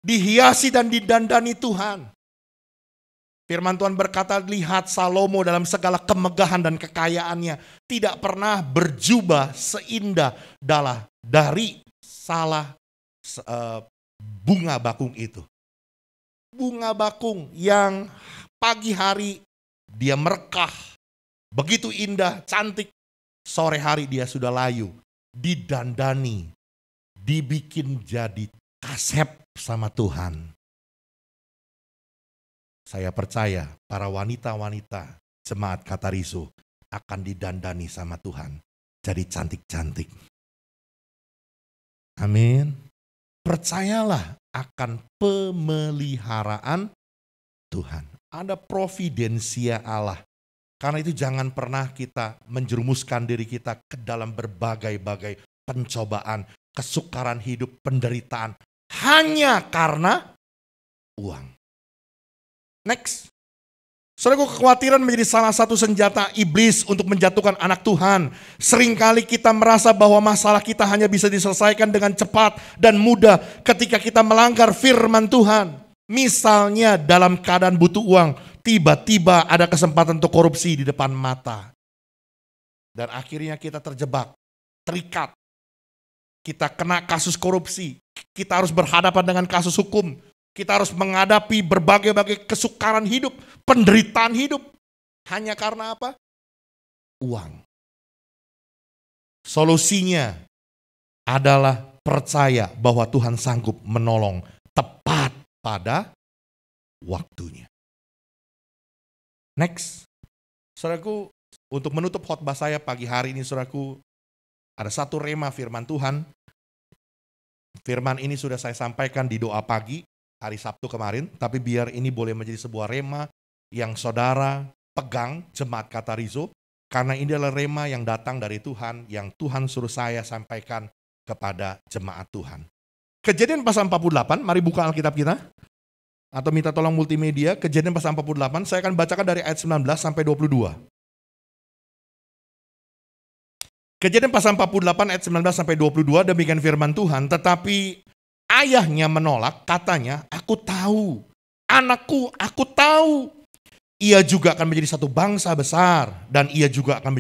dihiasi dan didandani Tuhan. Firman Tuhan berkata, lihat Salomo dalam segala kemegahan dan kekayaannya tidak pernah berjubah seindah dari bunga bakung itu. Bunga bakung yang pagi hari dia merekah, begitu indah, cantik. Sore hari dia sudah layu, didandani, dibikin jadi kasep sama Tuhan. Saya percaya para wanita-wanita jemaat Katarizo akan didandani sama Tuhan, jadi cantik-cantik. Amin. Percayalah akan pemeliharaan Tuhan. Ada providensia Allah. Karena itu jangan pernah kita menjerumuskan diri kita ke dalam berbagai-bagai pencobaan, kesukaran hidup, penderitaan. Hanya karena uang. Next. Saudaraku, kekhawatiran menjadi salah satu senjata iblis untuk menjatuhkan anak Tuhan. Seringkali kita merasa bahwa masalah kita hanya bisa diselesaikan dengan cepat dan mudah ketika kita melanggar firman Tuhan. Misalnya dalam keadaan butuh uang, tiba-tiba ada kesempatan untuk korupsi di depan mata. Dan akhirnya kita terjebak, terikat. Kita kena kasus korupsi, kita harus berhadapan dengan kasus hukum. Kita harus menghadapi berbagai-bagai kesukaran hidup, penderitaan hidup. Hanya karena apa? Uang. Solusinya adalah percaya bahwa Tuhan sanggup menolong tepat pada waktunya. Next. Saudaraku, untuk menutup khotbah saya pagi hari ini, saudaraku, ada satu rema firman Tuhan. Firman ini sudah saya sampaikan di doa pagi hari Sabtu kemarin, tapi biar ini boleh menjadi sebuah rema yang saudara pegang jemaat Katarizo, karena ini adalah rema yang datang dari Tuhan, yang Tuhan suruh saya sampaikan kepada jemaat Tuhan. Kejadian pasal 48, mari buka Alkitab kita, atau minta tolong multimedia. Kejadian pasal 48, saya akan bacakan dari ayat 19 sampai 22. Kejadian pasal 48 ayat 19 sampai 22, demikian firman Tuhan. Tetapi ayahnya menolak, katanya, aku tahu, anakku, aku tahu. Ia juga akan menjadi satu bangsa besar, dan ia juga akan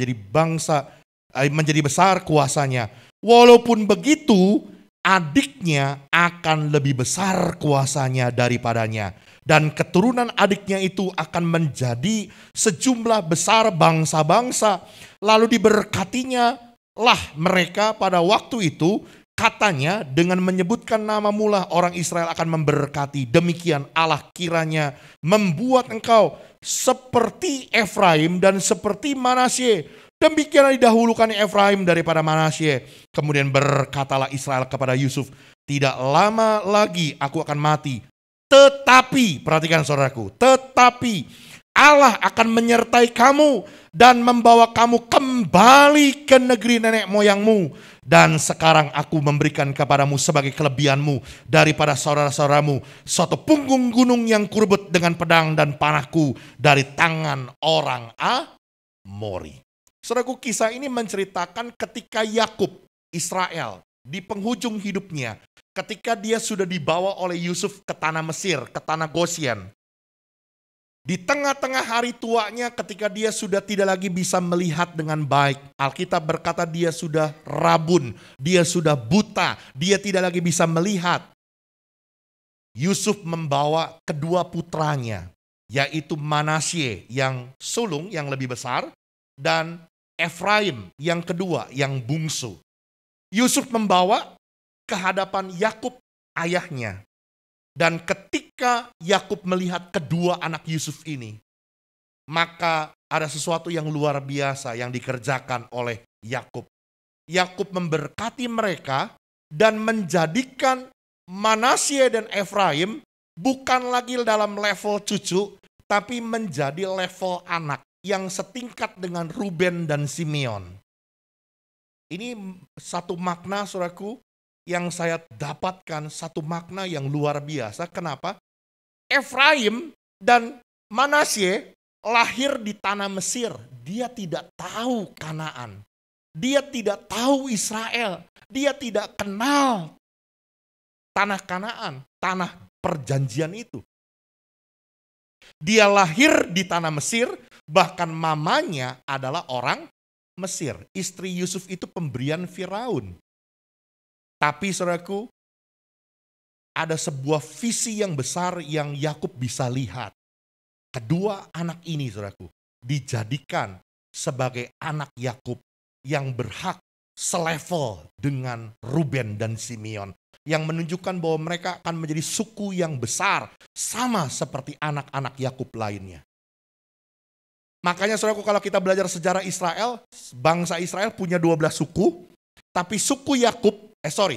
menjadi besar kuasanya. Walaupun begitu, adiknya akan lebih besar kuasanya daripadanya. Dan keturunan adiknya itu akan menjadi sejumlah besar bangsa-bangsa. Lalu diberkatinya lah mereka pada waktu itu, Katanya dengan menyebutkan namamu lah orang Israel akan memberkati. Demikian Allah kiranya membuat engkau seperti Efraim dan seperti Manasye. Demikianlah didahulukan Efraim daripada Manasye. Kemudian berkatalah Israel kepada Yusuf, tidak lama lagi aku akan mati. Tetapi, perhatikan saudaraku, tetapi Allah akan menyertai kamu dan membawa kamu kembali ke negeri nenek moyangmu. Dan sekarang aku memberikan kepadamu sebagai kelebihanmu daripada saudara-saudaramu suatu punggung gunung yang kurebut dengan pedang dan panahku dari tangan orang Amori. Saudaraku, kisah ini menceritakan ketika Yakub, Israel, di penghujung hidupnya, ketika dia sudah dibawa oleh Yusuf ke tanah Mesir, ke tanah Gosyen. Di tengah-tengah hari tuanya ketika dia sudah tidak lagi bisa melihat dengan baik. Alkitab berkata dia sudah rabun, dia sudah buta, dia tidak lagi bisa melihat. Yusuf membawa kedua putranya, yaitu Manasye yang sulung, yang lebih besar, dan Efraim yang kedua, yang bungsu. Yusuf membawa ke hadapan Yakub ayahnya. Dan ketika Yakub melihat kedua anak Yusuf ini, maka ada sesuatu yang luar biasa yang dikerjakan oleh Yakub. Yakub memberkati mereka dan menjadikan Manasye dan Efraim bukan lagi dalam level cucu, tapi menjadi level anak yang setingkat dengan Ruben dan Simeon. Ini satu makna, saudaraku, yang saya dapatkan, satu makna yang luar biasa. Kenapa? Efraim dan Manasye lahir di tanah Mesir. Dia tidak tahu Kanaan. Dia tidak tahu Israel. Dia tidak kenal tanah Kanaan, tanah perjanjian itu. Dia lahir di tanah Mesir, bahkan mamanya adalah orang Mesir. Istri Yusuf itu pemberian Firaun. Tapi saudaraku, ada sebuah visi yang besar yang Yakub bisa lihat. Kedua anak ini, saudaraku, dijadikan sebagai anak Yakub yang berhak selevel dengan Ruben dan Simeon. Yang menunjukkan bahwa mereka akan menjadi suku yang besar, sama seperti anak-anak Yakub lainnya. Makanya saudaraku, kalau kita belajar sejarah Israel, bangsa Israel punya 12 suku, tapi suku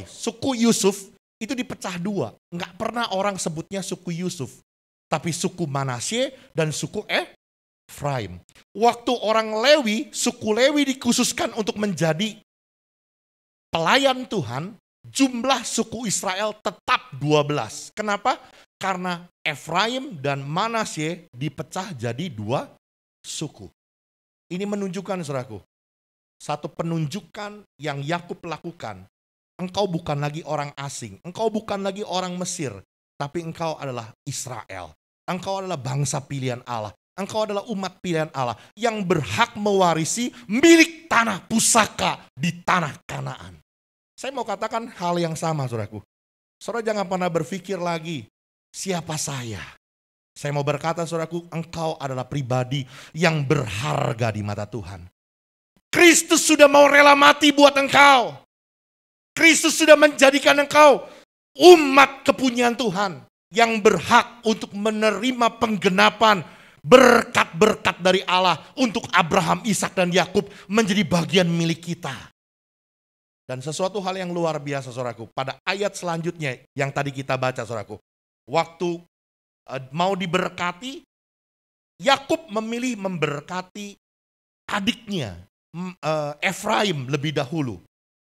suku Yusuf itu dipecah dua. Enggak pernah orang sebutnya suku Yusuf. Tapi suku Manasye dan suku Efraim. Waktu orang Lewi, suku Lewi dikhususkan untuk menjadi pelayan Tuhan, jumlah suku Israel tetap 12. Kenapa? Karena Efraim dan Manasye dipecah jadi dua suku. Ini menunjukkan, saudaraku, satu penunjukan yang Yakub lakukan. Engkau bukan lagi orang asing, engkau bukan lagi orang Mesir, tapi engkau adalah Israel. Engkau adalah bangsa pilihan Allah. Engkau adalah umat pilihan Allah yang berhak mewarisi milik tanah pusaka di tanah Kanaan. Saya mau katakan hal yang sama, saudaraku. Saudara jangan pernah berpikir lagi, siapa saya? Saya mau berkata, saudaraku, engkau adalah pribadi yang berharga di mata Tuhan. Kristus sudah mau rela mati buat engkau. Kristus sudah menjadikan engkau umat kepunyaan Tuhan yang berhak untuk menerima penggenapan berkat-berkat dari Allah untuk Abraham, Ishak dan Yakub menjadi bagian milik kita. Dan sesuatu hal yang luar biasa, saudaraku, pada ayat selanjutnya yang tadi kita baca, saudaraku, waktu mau diberkati, Yakub memilih memberkati adiknya Efraim lebih dahulu.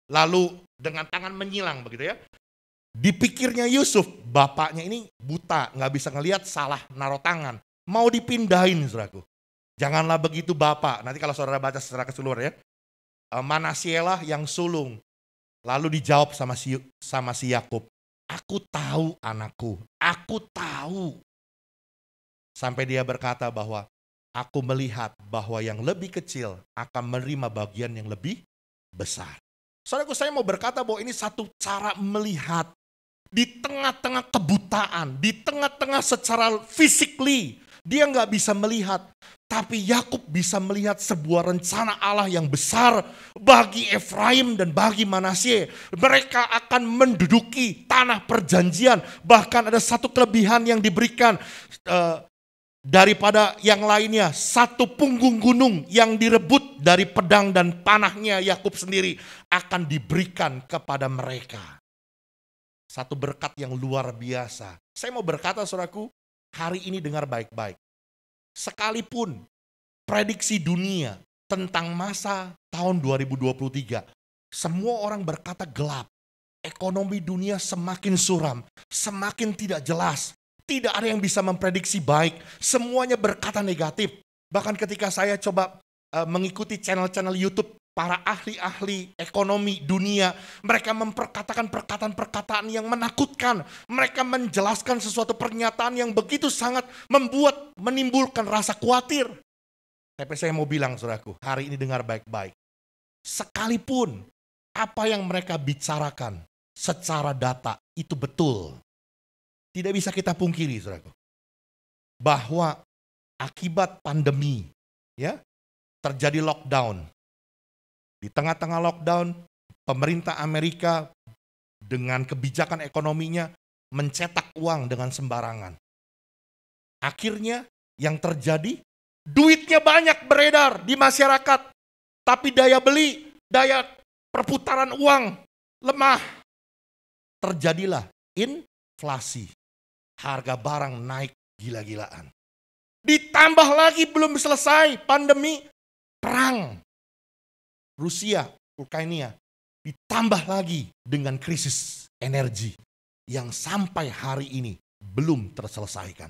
Lalu dengan tangan menyilang begitu ya. Dipikirnya Yusuf, bapaknya ini buta, nggak bisa ngelihat, salah naruh tangan. Mau dipindahin, saudaraku. Janganlah begitu bapak. Nanti kalau saudara baca secara keseluruhan ya. Manasye lah yang sulung. Lalu dijawab sama si Yakub, aku tahu anakku, aku tahu. Sampai dia berkata bahwa aku melihat bahwa yang lebih kecil akan menerima bagian yang lebih besar. Saudaraku, saya mau berkata bahwa ini satu cara melihat di tengah-tengah kebutaan, di tengah-tengah secara physically, Dia nggak bisa melihat. Tapi Yakub bisa melihat sebuah rencana Allah yang besar bagi Efraim dan bagi Manasye. Mereka akan menduduki tanah perjanjian. Bahkan ada satu kelebihan yang diberikan daripada yang lainnya. Satu punggung gunung yang direbut dari pedang dan panahnya Yakub sendiri akan diberikan kepada mereka. Satu berkat yang luar biasa. Saya mau berkata saudaraku, hari ini dengar baik-baik. Sekalipun prediksi dunia tentang masa tahun 2023, semua orang berkata gelap. Ekonomi dunia semakin suram, semakin tidak jelas. Tidak ada yang bisa memprediksi baik, semuanya berkata negatif. Bahkan ketika saya coba mengikuti channel-channel YouTube para ahli-ahli ekonomi dunia, mereka memperkatakan perkataan-perkataan yang menakutkan. Mereka menjelaskan sesuatu pernyataan yang begitu sangat menimbulkan rasa khawatir. Tapi saya mau bilang saudaraku, hari ini dengar baik-baik. Sekalipun apa yang mereka bicarakan secara data itu betul, tidak bisa kita pungkiri saudaraku, bahwa akibat pandemi ya terjadi lockdown. Di tengah-tengah lockdown, pemerintah Amerika dengan kebijakan ekonominya mencetak uang dengan sembarangan. Akhirnya yang terjadi, duitnya banyak beredar di masyarakat, tapi daya beli, daya perputaran uang lemah. Terjadilah inflasi, harga barang naik gila-gilaan. Ditambah lagi belum selesai pandemi, perang Rusia, Ukraina, ditambah lagi dengan krisis energi yang sampai hari ini belum terselesaikan.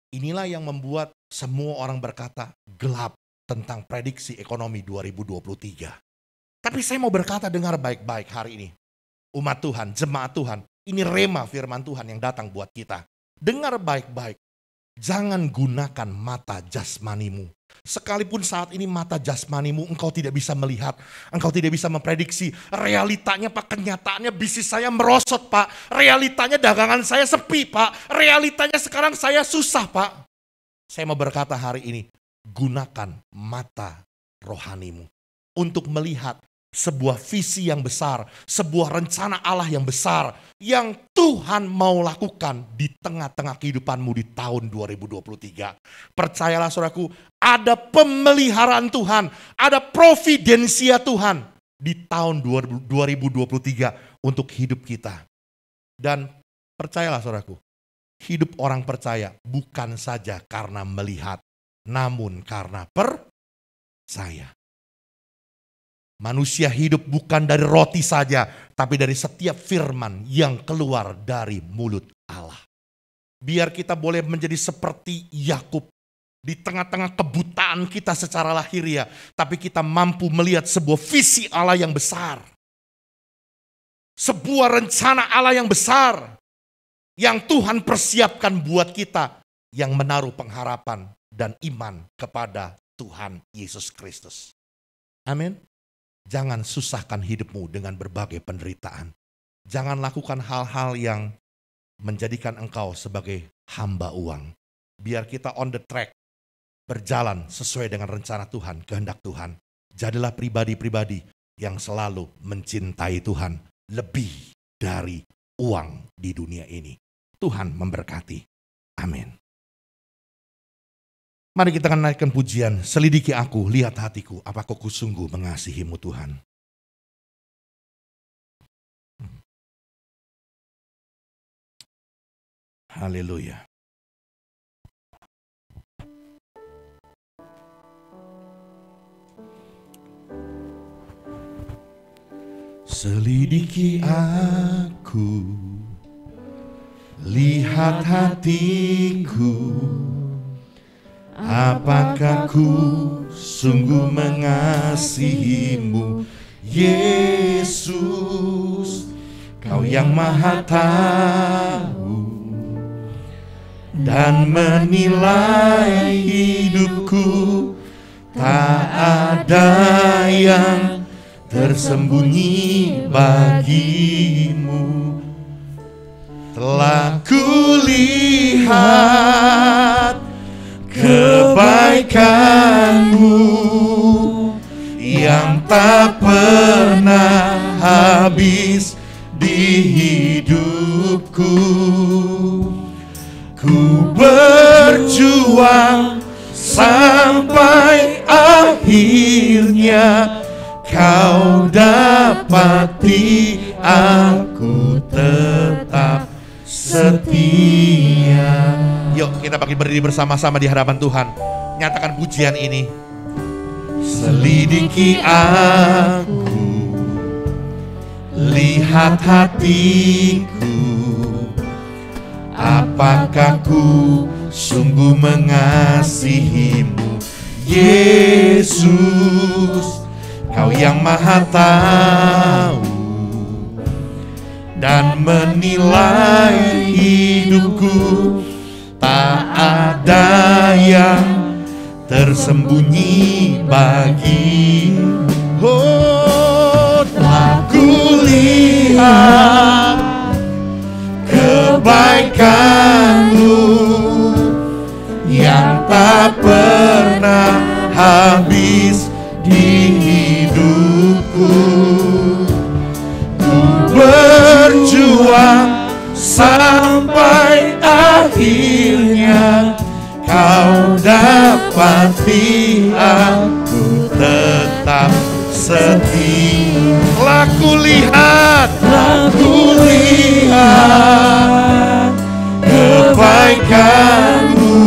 Inilah yang membuat semua orang berkata gelap tentang prediksi ekonomi 2023. Tapi saya mau berkata dengar baik-baik hari ini. Umat Tuhan, jemaat Tuhan, ini rema firman Tuhan yang datang buat kita. Dengar baik-baik, jangan gunakan mata jasmanimu. Sekalipun saat ini mata jasmanimu engkau tidak bisa melihat, engkau tidak bisa memprediksi. Realitanya Pak, kenyataannya bisnis saya merosot Pak. Realitanya dagangan saya sepi Pak. Realitanya sekarang saya susah Pak. Saya mau berkata hari ini, gunakan mata rohanimu untuk melihat sebuah visi yang besar, sebuah rencana Allah yang besar yang Tuhan mau lakukan di tengah-tengah kehidupanmu di tahun 2023. Percayalah saudaraku, ada pemeliharaan Tuhan, ada providensia Tuhan di tahun 2023 untuk hidup kita. Dan percayalah saudaraku, hidup orang percaya bukan saja karena melihat, namun karena percaya. Manusia hidup bukan dari roti saja, tapi dari setiap firman yang keluar dari mulut Allah. Biar kita boleh menjadi seperti Yakub. Di tengah-tengah kebutaan kita secara lahiriah, tapi kita mampu melihat sebuah visi Allah yang besar. Sebuah rencana Allah yang besar. Yang Tuhan persiapkan buat kita yang menaruh pengharapan dan iman kepada Tuhan Yesus Kristus. Amin. Jangan susahkan hidupmu dengan berbagai penderitaan. Jangan lakukan hal-hal yang menjadikan engkau sebagai hamba uang. Biar kita on the track, berjalan sesuai dengan rencana Tuhan, kehendak Tuhan. Jadilah pribadi-pribadi yang selalu mencintai Tuhan lebih dari uang di dunia ini. Tuhan memberkati. Amin. Mari kita akan naikkan pujian, selidiki aku, lihat hatiku, apakah ku sungguh mengasihimu Tuhan. Haleluya. Selidiki aku, lihat hatiku, apakah ku sungguh mengasihimu, Yesus, Kau yang Maha Tahu dan menilai hidupku, tak ada yang tersembunyi bagimu. Telah kulihat kebaikan-Mu yang tak pernah habis di hidupku. Ku berjuang sampai akhirnya Kau dapati aku tetap setia. Yuk kita bagi berdiri bersama-sama di hadapan Tuhan. Nyatakan pujian ini. Selidiki aku, lihat hatiku, apakah ku sungguh mengasihi-Mu, Yesus. Kau yang Maha tahu dan menilai hidupku, tak ada yang tersembunyi bagi-Mu. Oh, telah kulihat kebaikan-Mu yang tak pernah habis di hidupku. Ku berjuang sampai akhirnya Kau dapati aku tetap setia. Telah kulihat kebaikan-Mu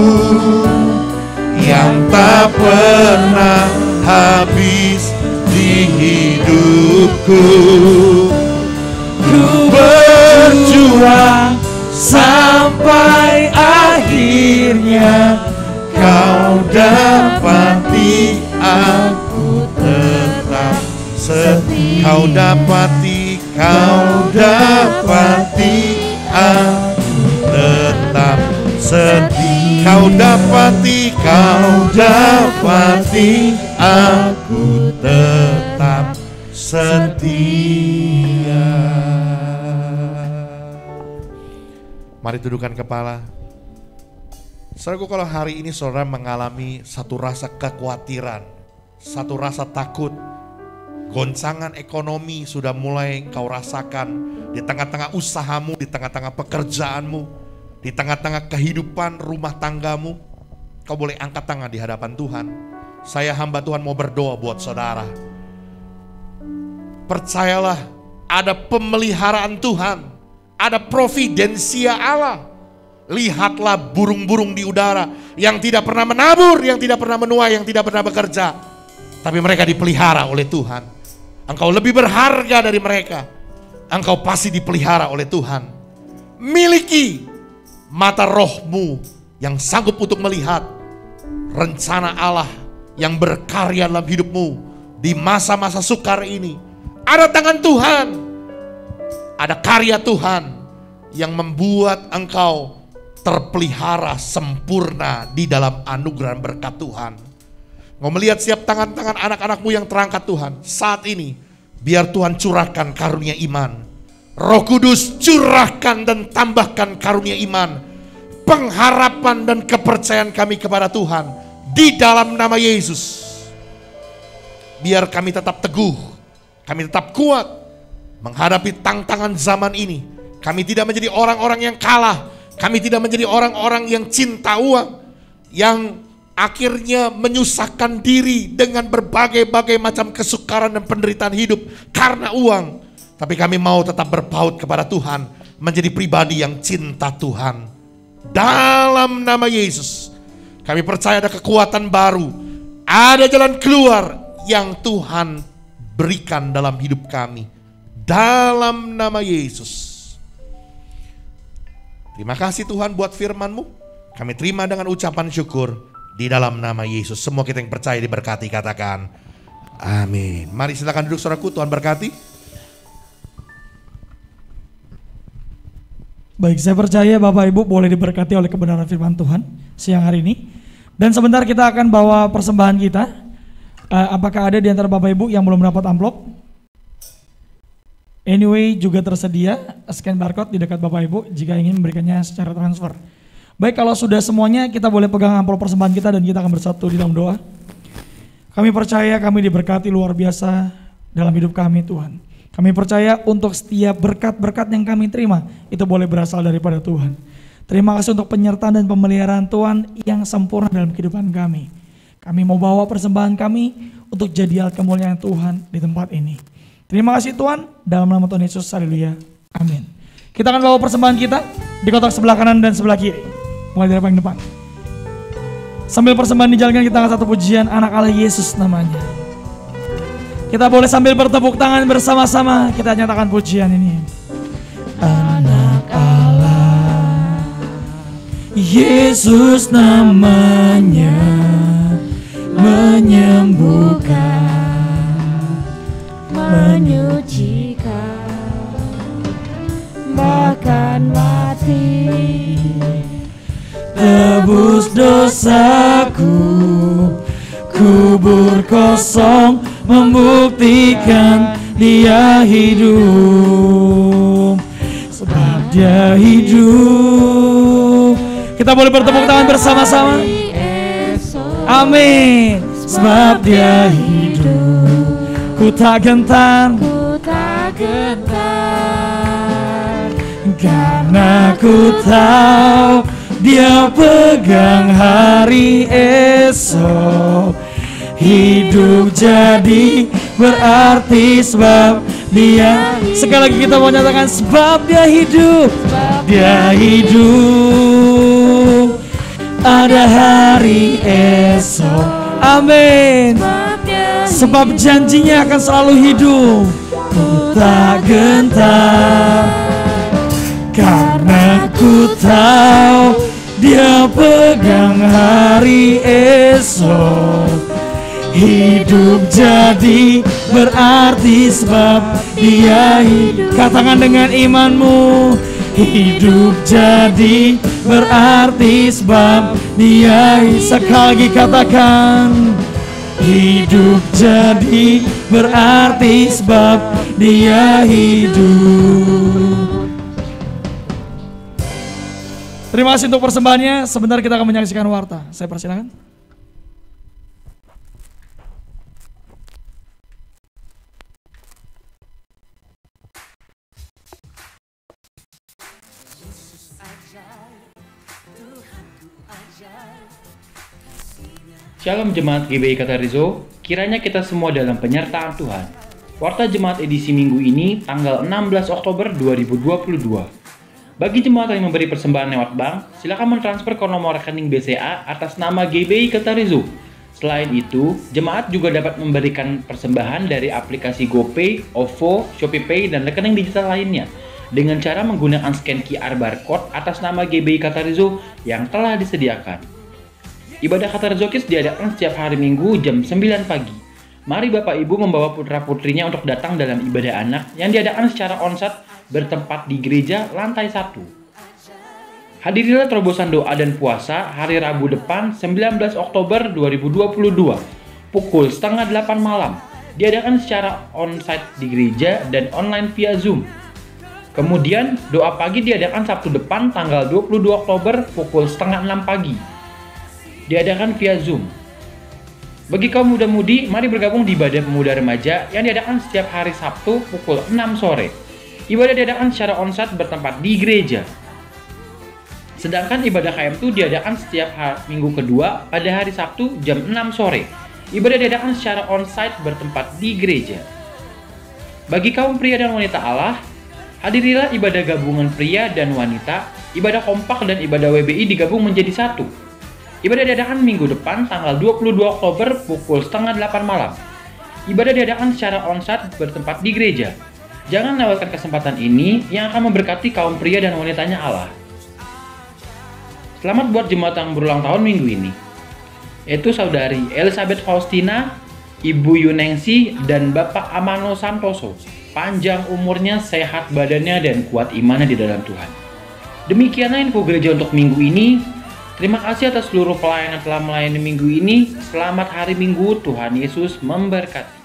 yang tak pernah habis di hidupku. Ku berjuang sampai akhirnya Kau dapati aku tetap setia. Kau dapati aku tetap setia. Kau dapati aku tetap setia. Mari tundukkan kepala. Saudaraku, kalau hari ini saudara mengalami satu rasa kekhawatiran, satu rasa takut, goncangan ekonomi sudah mulai kau rasakan di tengah-tengah usahamu, di tengah-tengah pekerjaanmu, di tengah-tengah kehidupan rumah tanggamu, kau boleh angkat tangan di hadapan Tuhan. Saya hamba Tuhan mau berdoa buat saudara. Percayalah, ada pemeliharaan Tuhan, ada providensia Allah. Lihatlah burung-burung di udara yang tidak pernah menabur, yang tidak pernah menuai, yang tidak pernah bekerja, tapi mereka dipelihara oleh Tuhan. Engkau lebih berharga dari mereka. Engkau pasti dipelihara oleh Tuhan. Miliki mata rohmu yang sanggup untuk melihat rencana Allah yang berkarya dalam hidupmu di masa-masa sukar ini. Ada tangan Tuhan, ada karya Tuhan yang membuat engkau terpelihara sempurna di dalam anugerah berkat Tuhan. Engkau melihat setiap tangan-tangan anak-anakmu yang terangkat Tuhan saat ini, biar Tuhan curahkan karunia iman. Roh Kudus curahkan dan tambahkan karunia iman, pengharapan dan kepercayaan kami kepada Tuhan di dalam nama Yesus. Biar kami tetap teguh, kami tetap kuat menghadapi tantangan zaman ini. Kami tidak menjadi orang-orang yang kalah. Kami tidak menjadi orang-orang yang cinta uang, yang akhirnya menyusahkan diri dengan berbagai-bagai macam kesukaran dan penderitaan hidup karena uang. Tapi kami mau tetap berpaut kepada Tuhan, menjadi pribadi yang cinta Tuhan. Dalam nama Yesus, kami percaya ada kekuatan baru, ada jalan keluar yang Tuhan berikan dalam hidup kami. Dalam nama Yesus. Terima kasih Tuhan buat firman-Mu. Kami terima dengan ucapan syukur di dalam nama Yesus. Semua kita yang percaya diberkati, katakan amin. Mari silakan duduk saudaraku, Tuhan berkati.
Baik, saya percaya Bapak Ibu boleh diberkati oleh kebenaran firman Tuhan siang hari ini. Dan sebentar kita akan bawa persembahan kita. Apakah ada di antara Bapak Ibu yang belum mendapat amplop? Anyway, juga tersedia scan barcode di dekat Bapak Ibu jika ingin memberikannya secara transfer. Baik, kalau sudah semuanya kita boleh pegang amplop persembahan kita dan kita akan bersatu di dalam doa. Kami percaya kami diberkati luar biasa dalam hidup kami Tuhan. Kami percaya untuk setiap berkat-berkat yang kami terima itu boleh berasal daripada Tuhan. Terima kasih untuk penyertaan dan pemeliharaan Tuhan yang sempurna dalam kehidupan kami. Kami mau bawa persembahan kami untuk jadi alat kemuliaan Tuhan di tempat ini. Terima kasih Tuhan, dalam nama Tuhan Yesus, haleluya, amin. Kita akan bawa persembahan kita di kotak sebelah kanan dan sebelah kiri. Mulai dari paling depan. Sambil persembahan dijalankan, kita akan satu pujian anak Allah Yesus namanya. Kita boleh sambil bertepuk tangan bersama-sama, kita nyatakan pujian ini. Anak Allah Yesus namanya, menyembuhkan,
menyucikan, bahkan mati,
tebus dosaku, kubur kosong membuktikan Dia hidup, sebab Dia hidup. Kita boleh bertepuk tangan bersama-sama. Amin. Sebab Dia hidup, ku tak gentar, karena ku tahu Dia pegang hari esok. Hidup jadi berarti sebab Dia. Sekali lagi kita mau nyatakan, sebab Dia hidup, Dia hidup, ada hari esok. Amin. Sebab janjinya akan selalu hidup. Ku tak gentar, karena ku tahu Dia pegang hari esok. Hidup jadi berarti sebab Dia hidup. Katakan dengan imanmu, hidup jadi berarti sebab Dia hidup. Sekali lagi katakan, hidup jadi berarti sebab Dia hidup. Terima kasih untuk persembahannya. Sebentar kita akan menyaksikan warta. Saya persilakan.
Shalom Jemaat GBI Katarizo, kiranya kita semua dalam penyertaan Tuhan. Warta Jemaat edisi minggu ini tanggal 16 Oktober 2022. Bagi jemaat yang memberi persembahan lewat bank, silakan mentransfer ke nomor rekening BCA atas nama GBI Katarizo. Selain itu, jemaat juga dapat memberikan persembahan dari aplikasi GoPay, OVO, ShopeePay, dan rekening digital lainnya dengan cara menggunakan scan QR barcode atas nama GBI Katarizo yang telah disediakan. Ibadah Katarizo Kids diadakan setiap hari Minggu jam 9 pagi. Mari Bapak Ibu membawa putra-putrinya untuk datang dalam ibadah anak yang diadakan secara onsite bertempat di gereja lantai 1. Hadirilah terobosan doa dan puasa hari Rabu depan 19 Oktober 2022 pukul 7:30 malam. Diadakan secara onsite di gereja dan online via Zoom. Kemudian doa pagi diadakan Sabtu depan tanggal 22 Oktober pukul 5:30 pagi. Diadakan via Zoom. Bagi kaum muda-mudi, mari bergabung di ibadah pemuda remaja yang diadakan setiap hari Sabtu pukul 6 sore. Ibadah diadakan secara onsite bertempat di gereja. Sedangkan ibadah KM2 diadakan setiap minggu kedua pada hari Sabtu jam 6 sore. Ibadah diadakan secara onsite bertempat di gereja. Bagi kaum pria dan wanita Allah, hadirilah ibadah gabungan pria dan wanita, ibadah kompak dan ibadah WBI digabung menjadi satu. Ibadah diadakan minggu depan tanggal 22 Oktober pukul 7:30 malam. Ibadah diadakan secara onsite bertempat di gereja. Jangan lewatkan kesempatan ini yang akan memberkati kaum pria dan wanitanya Allah. Selamat buat jemaat yang berulang tahun minggu ini, yaitu Saudari Elizabeth Faustina, Ibu Yunengsi, dan Bapak Amano Santoso. Panjang umurnya, sehat badannya, dan kuat imannya di dalam Tuhan. Demikianlah info gereja untuk minggu ini. Terima kasih atas seluruh pelayanan telah melayani minggu ini. Selamat hari Minggu, Tuhan Yesus memberkati.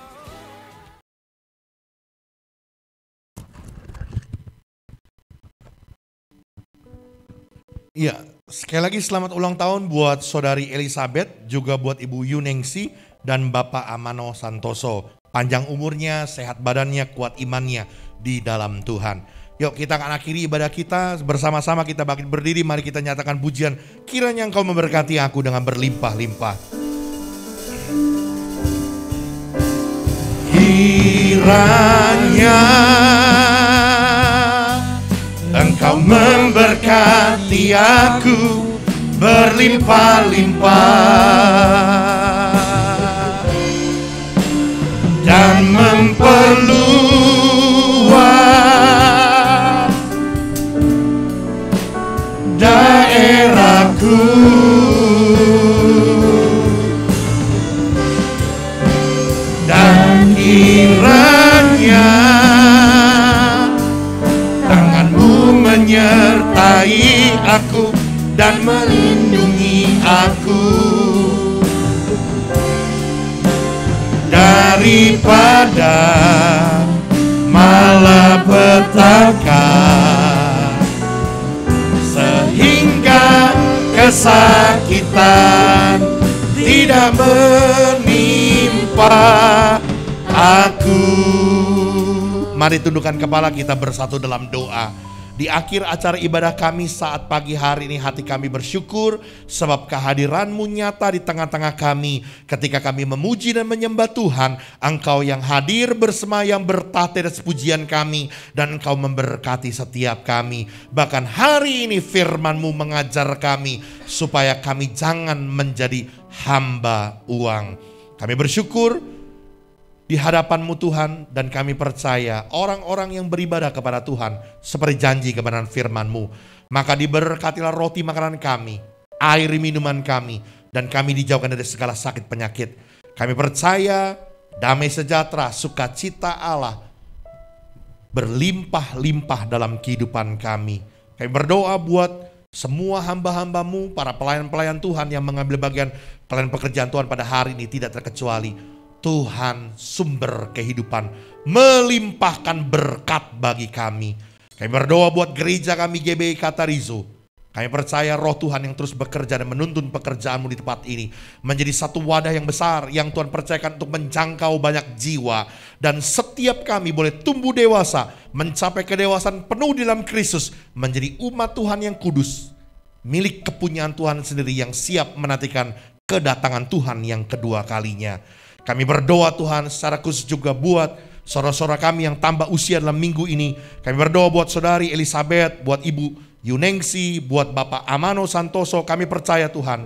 Iya, Sekali lagi selamat ulang tahun buat Saudari Elizabeth, juga buat Ibu Yuningsi dan Bapak Amano Santoso. Panjang umurnya, sehat badannya, kuat imannya di dalam Tuhan. Yuk kita akan akhiri ibadah kita bersama-sama, kita bangkit berdiri, mari kita nyatakan pujian. Kiranya Engkau memberkati aku dengan berlimpah-limpah. Kiranya Engkau memberkati aku berlimpah-limpah dan memperluas daerahku, dan kiranya menyertai aku dan melindungi aku daripada malapetaka, sehingga kesakitan tidak menimpa aku. Mari tundukkan kepala kita bersatu dalam doa. Di akhir acara ibadah kami saat pagi hari ini, hati kami bersyukur sebab kehadiran-Mu nyata di tengah-tengah kami. Ketika kami memuji dan menyembah Tuhan, Engkau yang hadir bersemayam bertahta atas pujian kami, dan Engkau memberkati setiap kami. Bahkan hari ini firman-Mu mengajar kami supaya kami jangan menjadi hamba uang. Kami bersyukur di hadapan-Mu Tuhan, dan kami percaya orang-orang yang beribadah kepada Tuhan seperti janji kebenaran firman-Mu, maka diberkatilah roti makanan kami, air minuman kami, dan kami dijauhkan dari segala sakit penyakit. Kami percaya damai sejahtera, sukacita Allah berlimpah-limpah dalam kehidupan kami. Kami berdoa buat semua hamba-hamba-Mu, para pelayan-pelayan Tuhan yang mengambil bagian pelayan pekerjaan Tuhan pada hari ini, tidak terkecuali. Tuhan sumber kehidupan, melimpahkan berkat bagi kami. Kami berdoa buat gereja kami GBI Katarizo. Kami percaya roh Tuhan yang terus bekerja dan menuntun pekerjaan-Mu di tempat ini menjadi satu wadah yang besar yang Tuhan percayakan untuk menjangkau banyak jiwa. Dan setiap kami boleh tumbuh dewasa, mencapai kedewasaan penuh di dalam Kristus, menjadi umat Tuhan yang kudus, milik kepunyaan Tuhan sendiri yang siap menantikan kedatangan Tuhan yang kedua kalinya. Kami berdoa Tuhan secara khusus juga buat saudara-saudara kami yang tambah usia dalam minggu ini. Kami berdoa buat Saudari Elizabeth, buat Ibu Yuningsi, buat Bapak Amano Santoso. Kami percaya Tuhan,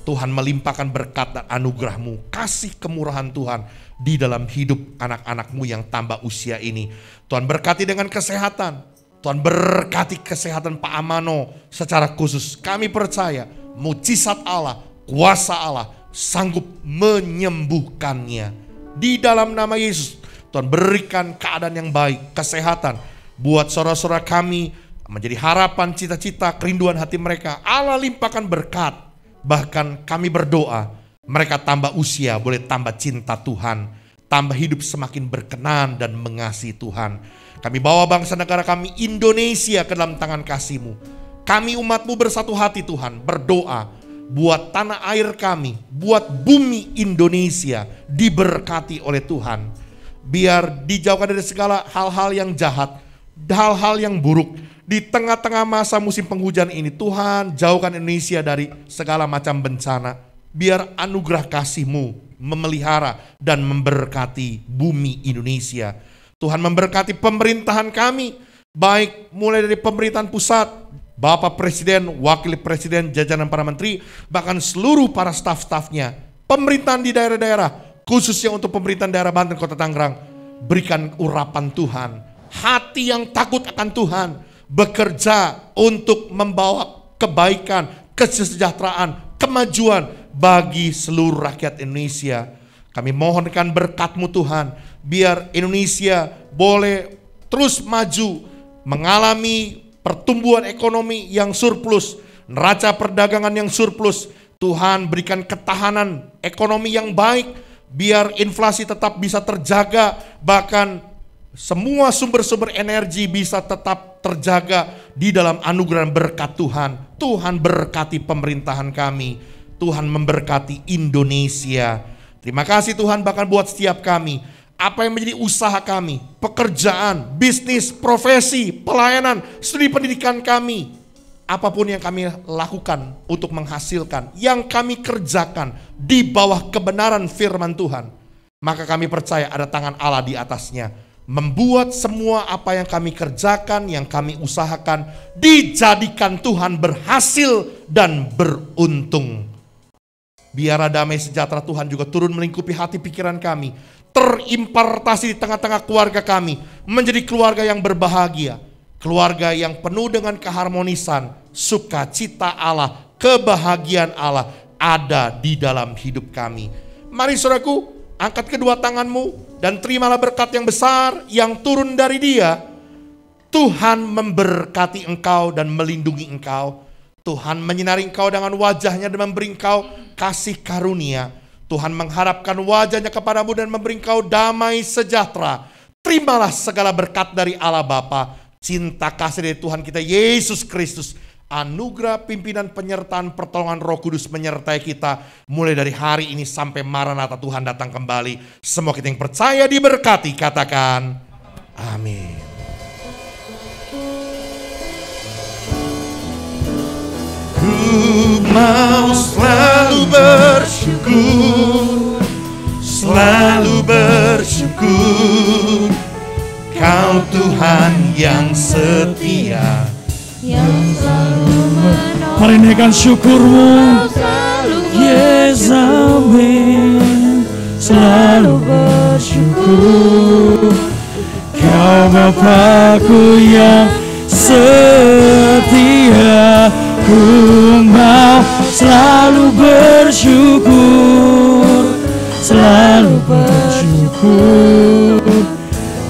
Tuhan melimpahkan berkat dan anugerah-Mu, kasih kemurahan Tuhan di dalam hidup anak-anak-Mu yang tambah usia ini. Tuhan berkati dengan kesehatan, Tuhan berkati kesehatan Pak Amano secara khusus. Kami percaya mujizat Allah, kuasa Allah sanggup menyembuhkannya. Di dalam nama Yesus, Tuhan berikan keadaan yang baik, kesehatan buat saudara-saudara kami, menjadi harapan, cita-cita, kerinduan hati mereka. Allah limpahkan berkat. Bahkan kami berdoa, mereka tambah usia, boleh tambah cinta Tuhan, tambah hidup semakin berkenan dan mengasihi Tuhan. Kami bawa bangsa negara kami Indonesia ke dalam tangan kasih-Mu. Kami umat-Mu bersatu hati Tuhan, berdoa buat tanah air kami, buat bumi Indonesia diberkati oleh Tuhan. Biar dijauhkan dari segala hal-hal yang jahat, hal-hal yang buruk. Di tengah-tengah masa musim penghujan ini, Tuhan jauhkan Indonesia dari segala macam bencana. Biar anugerah kasih-Mu memelihara dan memberkati bumi Indonesia. Tuhan memberkati pemerintahan kami, baik mulai dari pemerintahan pusat, Bapak Presiden, Wakil Presiden, jajaran para menteri, bahkan seluruh para staf-stafnya, pemerintahan di daerah-daerah, khususnya untuk pemerintahan daerah Banten, Kota Tangerang, berikan urapan Tuhan, hati yang takut akan Tuhan, bekerja untuk membawa kebaikan, kesejahteraan, kemajuan bagi seluruh rakyat Indonesia. Kami mohonkan berkat-Mu Tuhan, biar Indonesia boleh terus maju, mengalami pertumbuhan ekonomi yang surplus, neraca perdagangan yang surplus. Tuhan berikan ketahanan ekonomi yang baik, biar inflasi tetap bisa terjaga, bahkan semua sumber-sumber energi bisa tetap terjaga di dalam anugerah berkat Tuhan. Tuhan berkati pemerintahan kami. Tuhan memberkati Indonesia. Terima kasih Tuhan bahkan buat setiap kami. Apa yang menjadi usaha kami, pekerjaan, bisnis, profesi, pelayanan, studi pendidikan kami. Apapun yang kami lakukan untuk menghasilkan, yang kami kerjakan di bawah kebenaran firman Tuhan. Maka kami percaya ada tangan Allah di atasnya. Membuat semua apa yang kami kerjakan, yang kami usahakan, dijadikan Tuhan berhasil dan beruntung. Biarlah damai sejahtera Tuhan juga turun melingkupi hati pikiran kami. Terimpartasi di tengah-tengah keluarga kami. Menjadi keluarga yang berbahagia. Keluarga yang penuh dengan keharmonisan. Sukacita Allah, kebahagiaan Allah ada di dalam hidup kami. Mari saudaraku, angkat kedua tanganmu dan terimalah berkat yang besar yang turun dari Dia. Tuhan memberkati engkau dan melindungi engkau. Tuhan menyinari engkau dengan wajahnya dan memberi engkau kasih karunia. Tuhan mengharapkan wajahnya kepadamu dan memberi engkau damai sejahtera. Terimalah segala berkat dari Allah Bapa, cinta kasih dari Tuhan kita Yesus Kristus, anugerah pimpinan penyertaan pertolongan Roh Kudus menyertai kita mulai dari hari ini sampai Maranatha Tuhan datang kembali. Semua kita yang percaya diberkati, katakan amin. Ku mau selalu bersyukur, selalu bersyukur. Kau Tuhan yang setia,
yang selalu menolong.
Mari naikkan syukurmu.
Kau selalu
Yes, amin. Selalu bersyukur. Kau Bapakku yang setia. Ku mau selalu bersyukur, selalu bersyukur.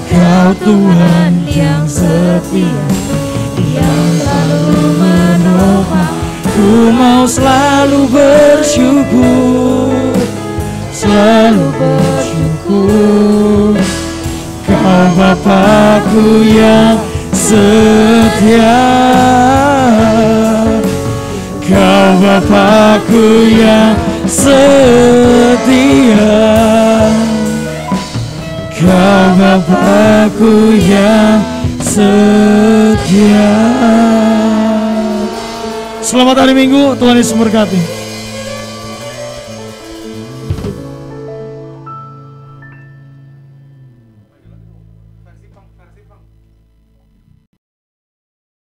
Kau Tuhan yang setia, yang selalu menopang. Ku mau selalu bersyukur, selalu bersyukur. Kau Bapakku yang setia, Kau Bapakku yang setia, Kau Bapakku yang setia. Selamat hari Minggu, Tuhan Yesus memberkati.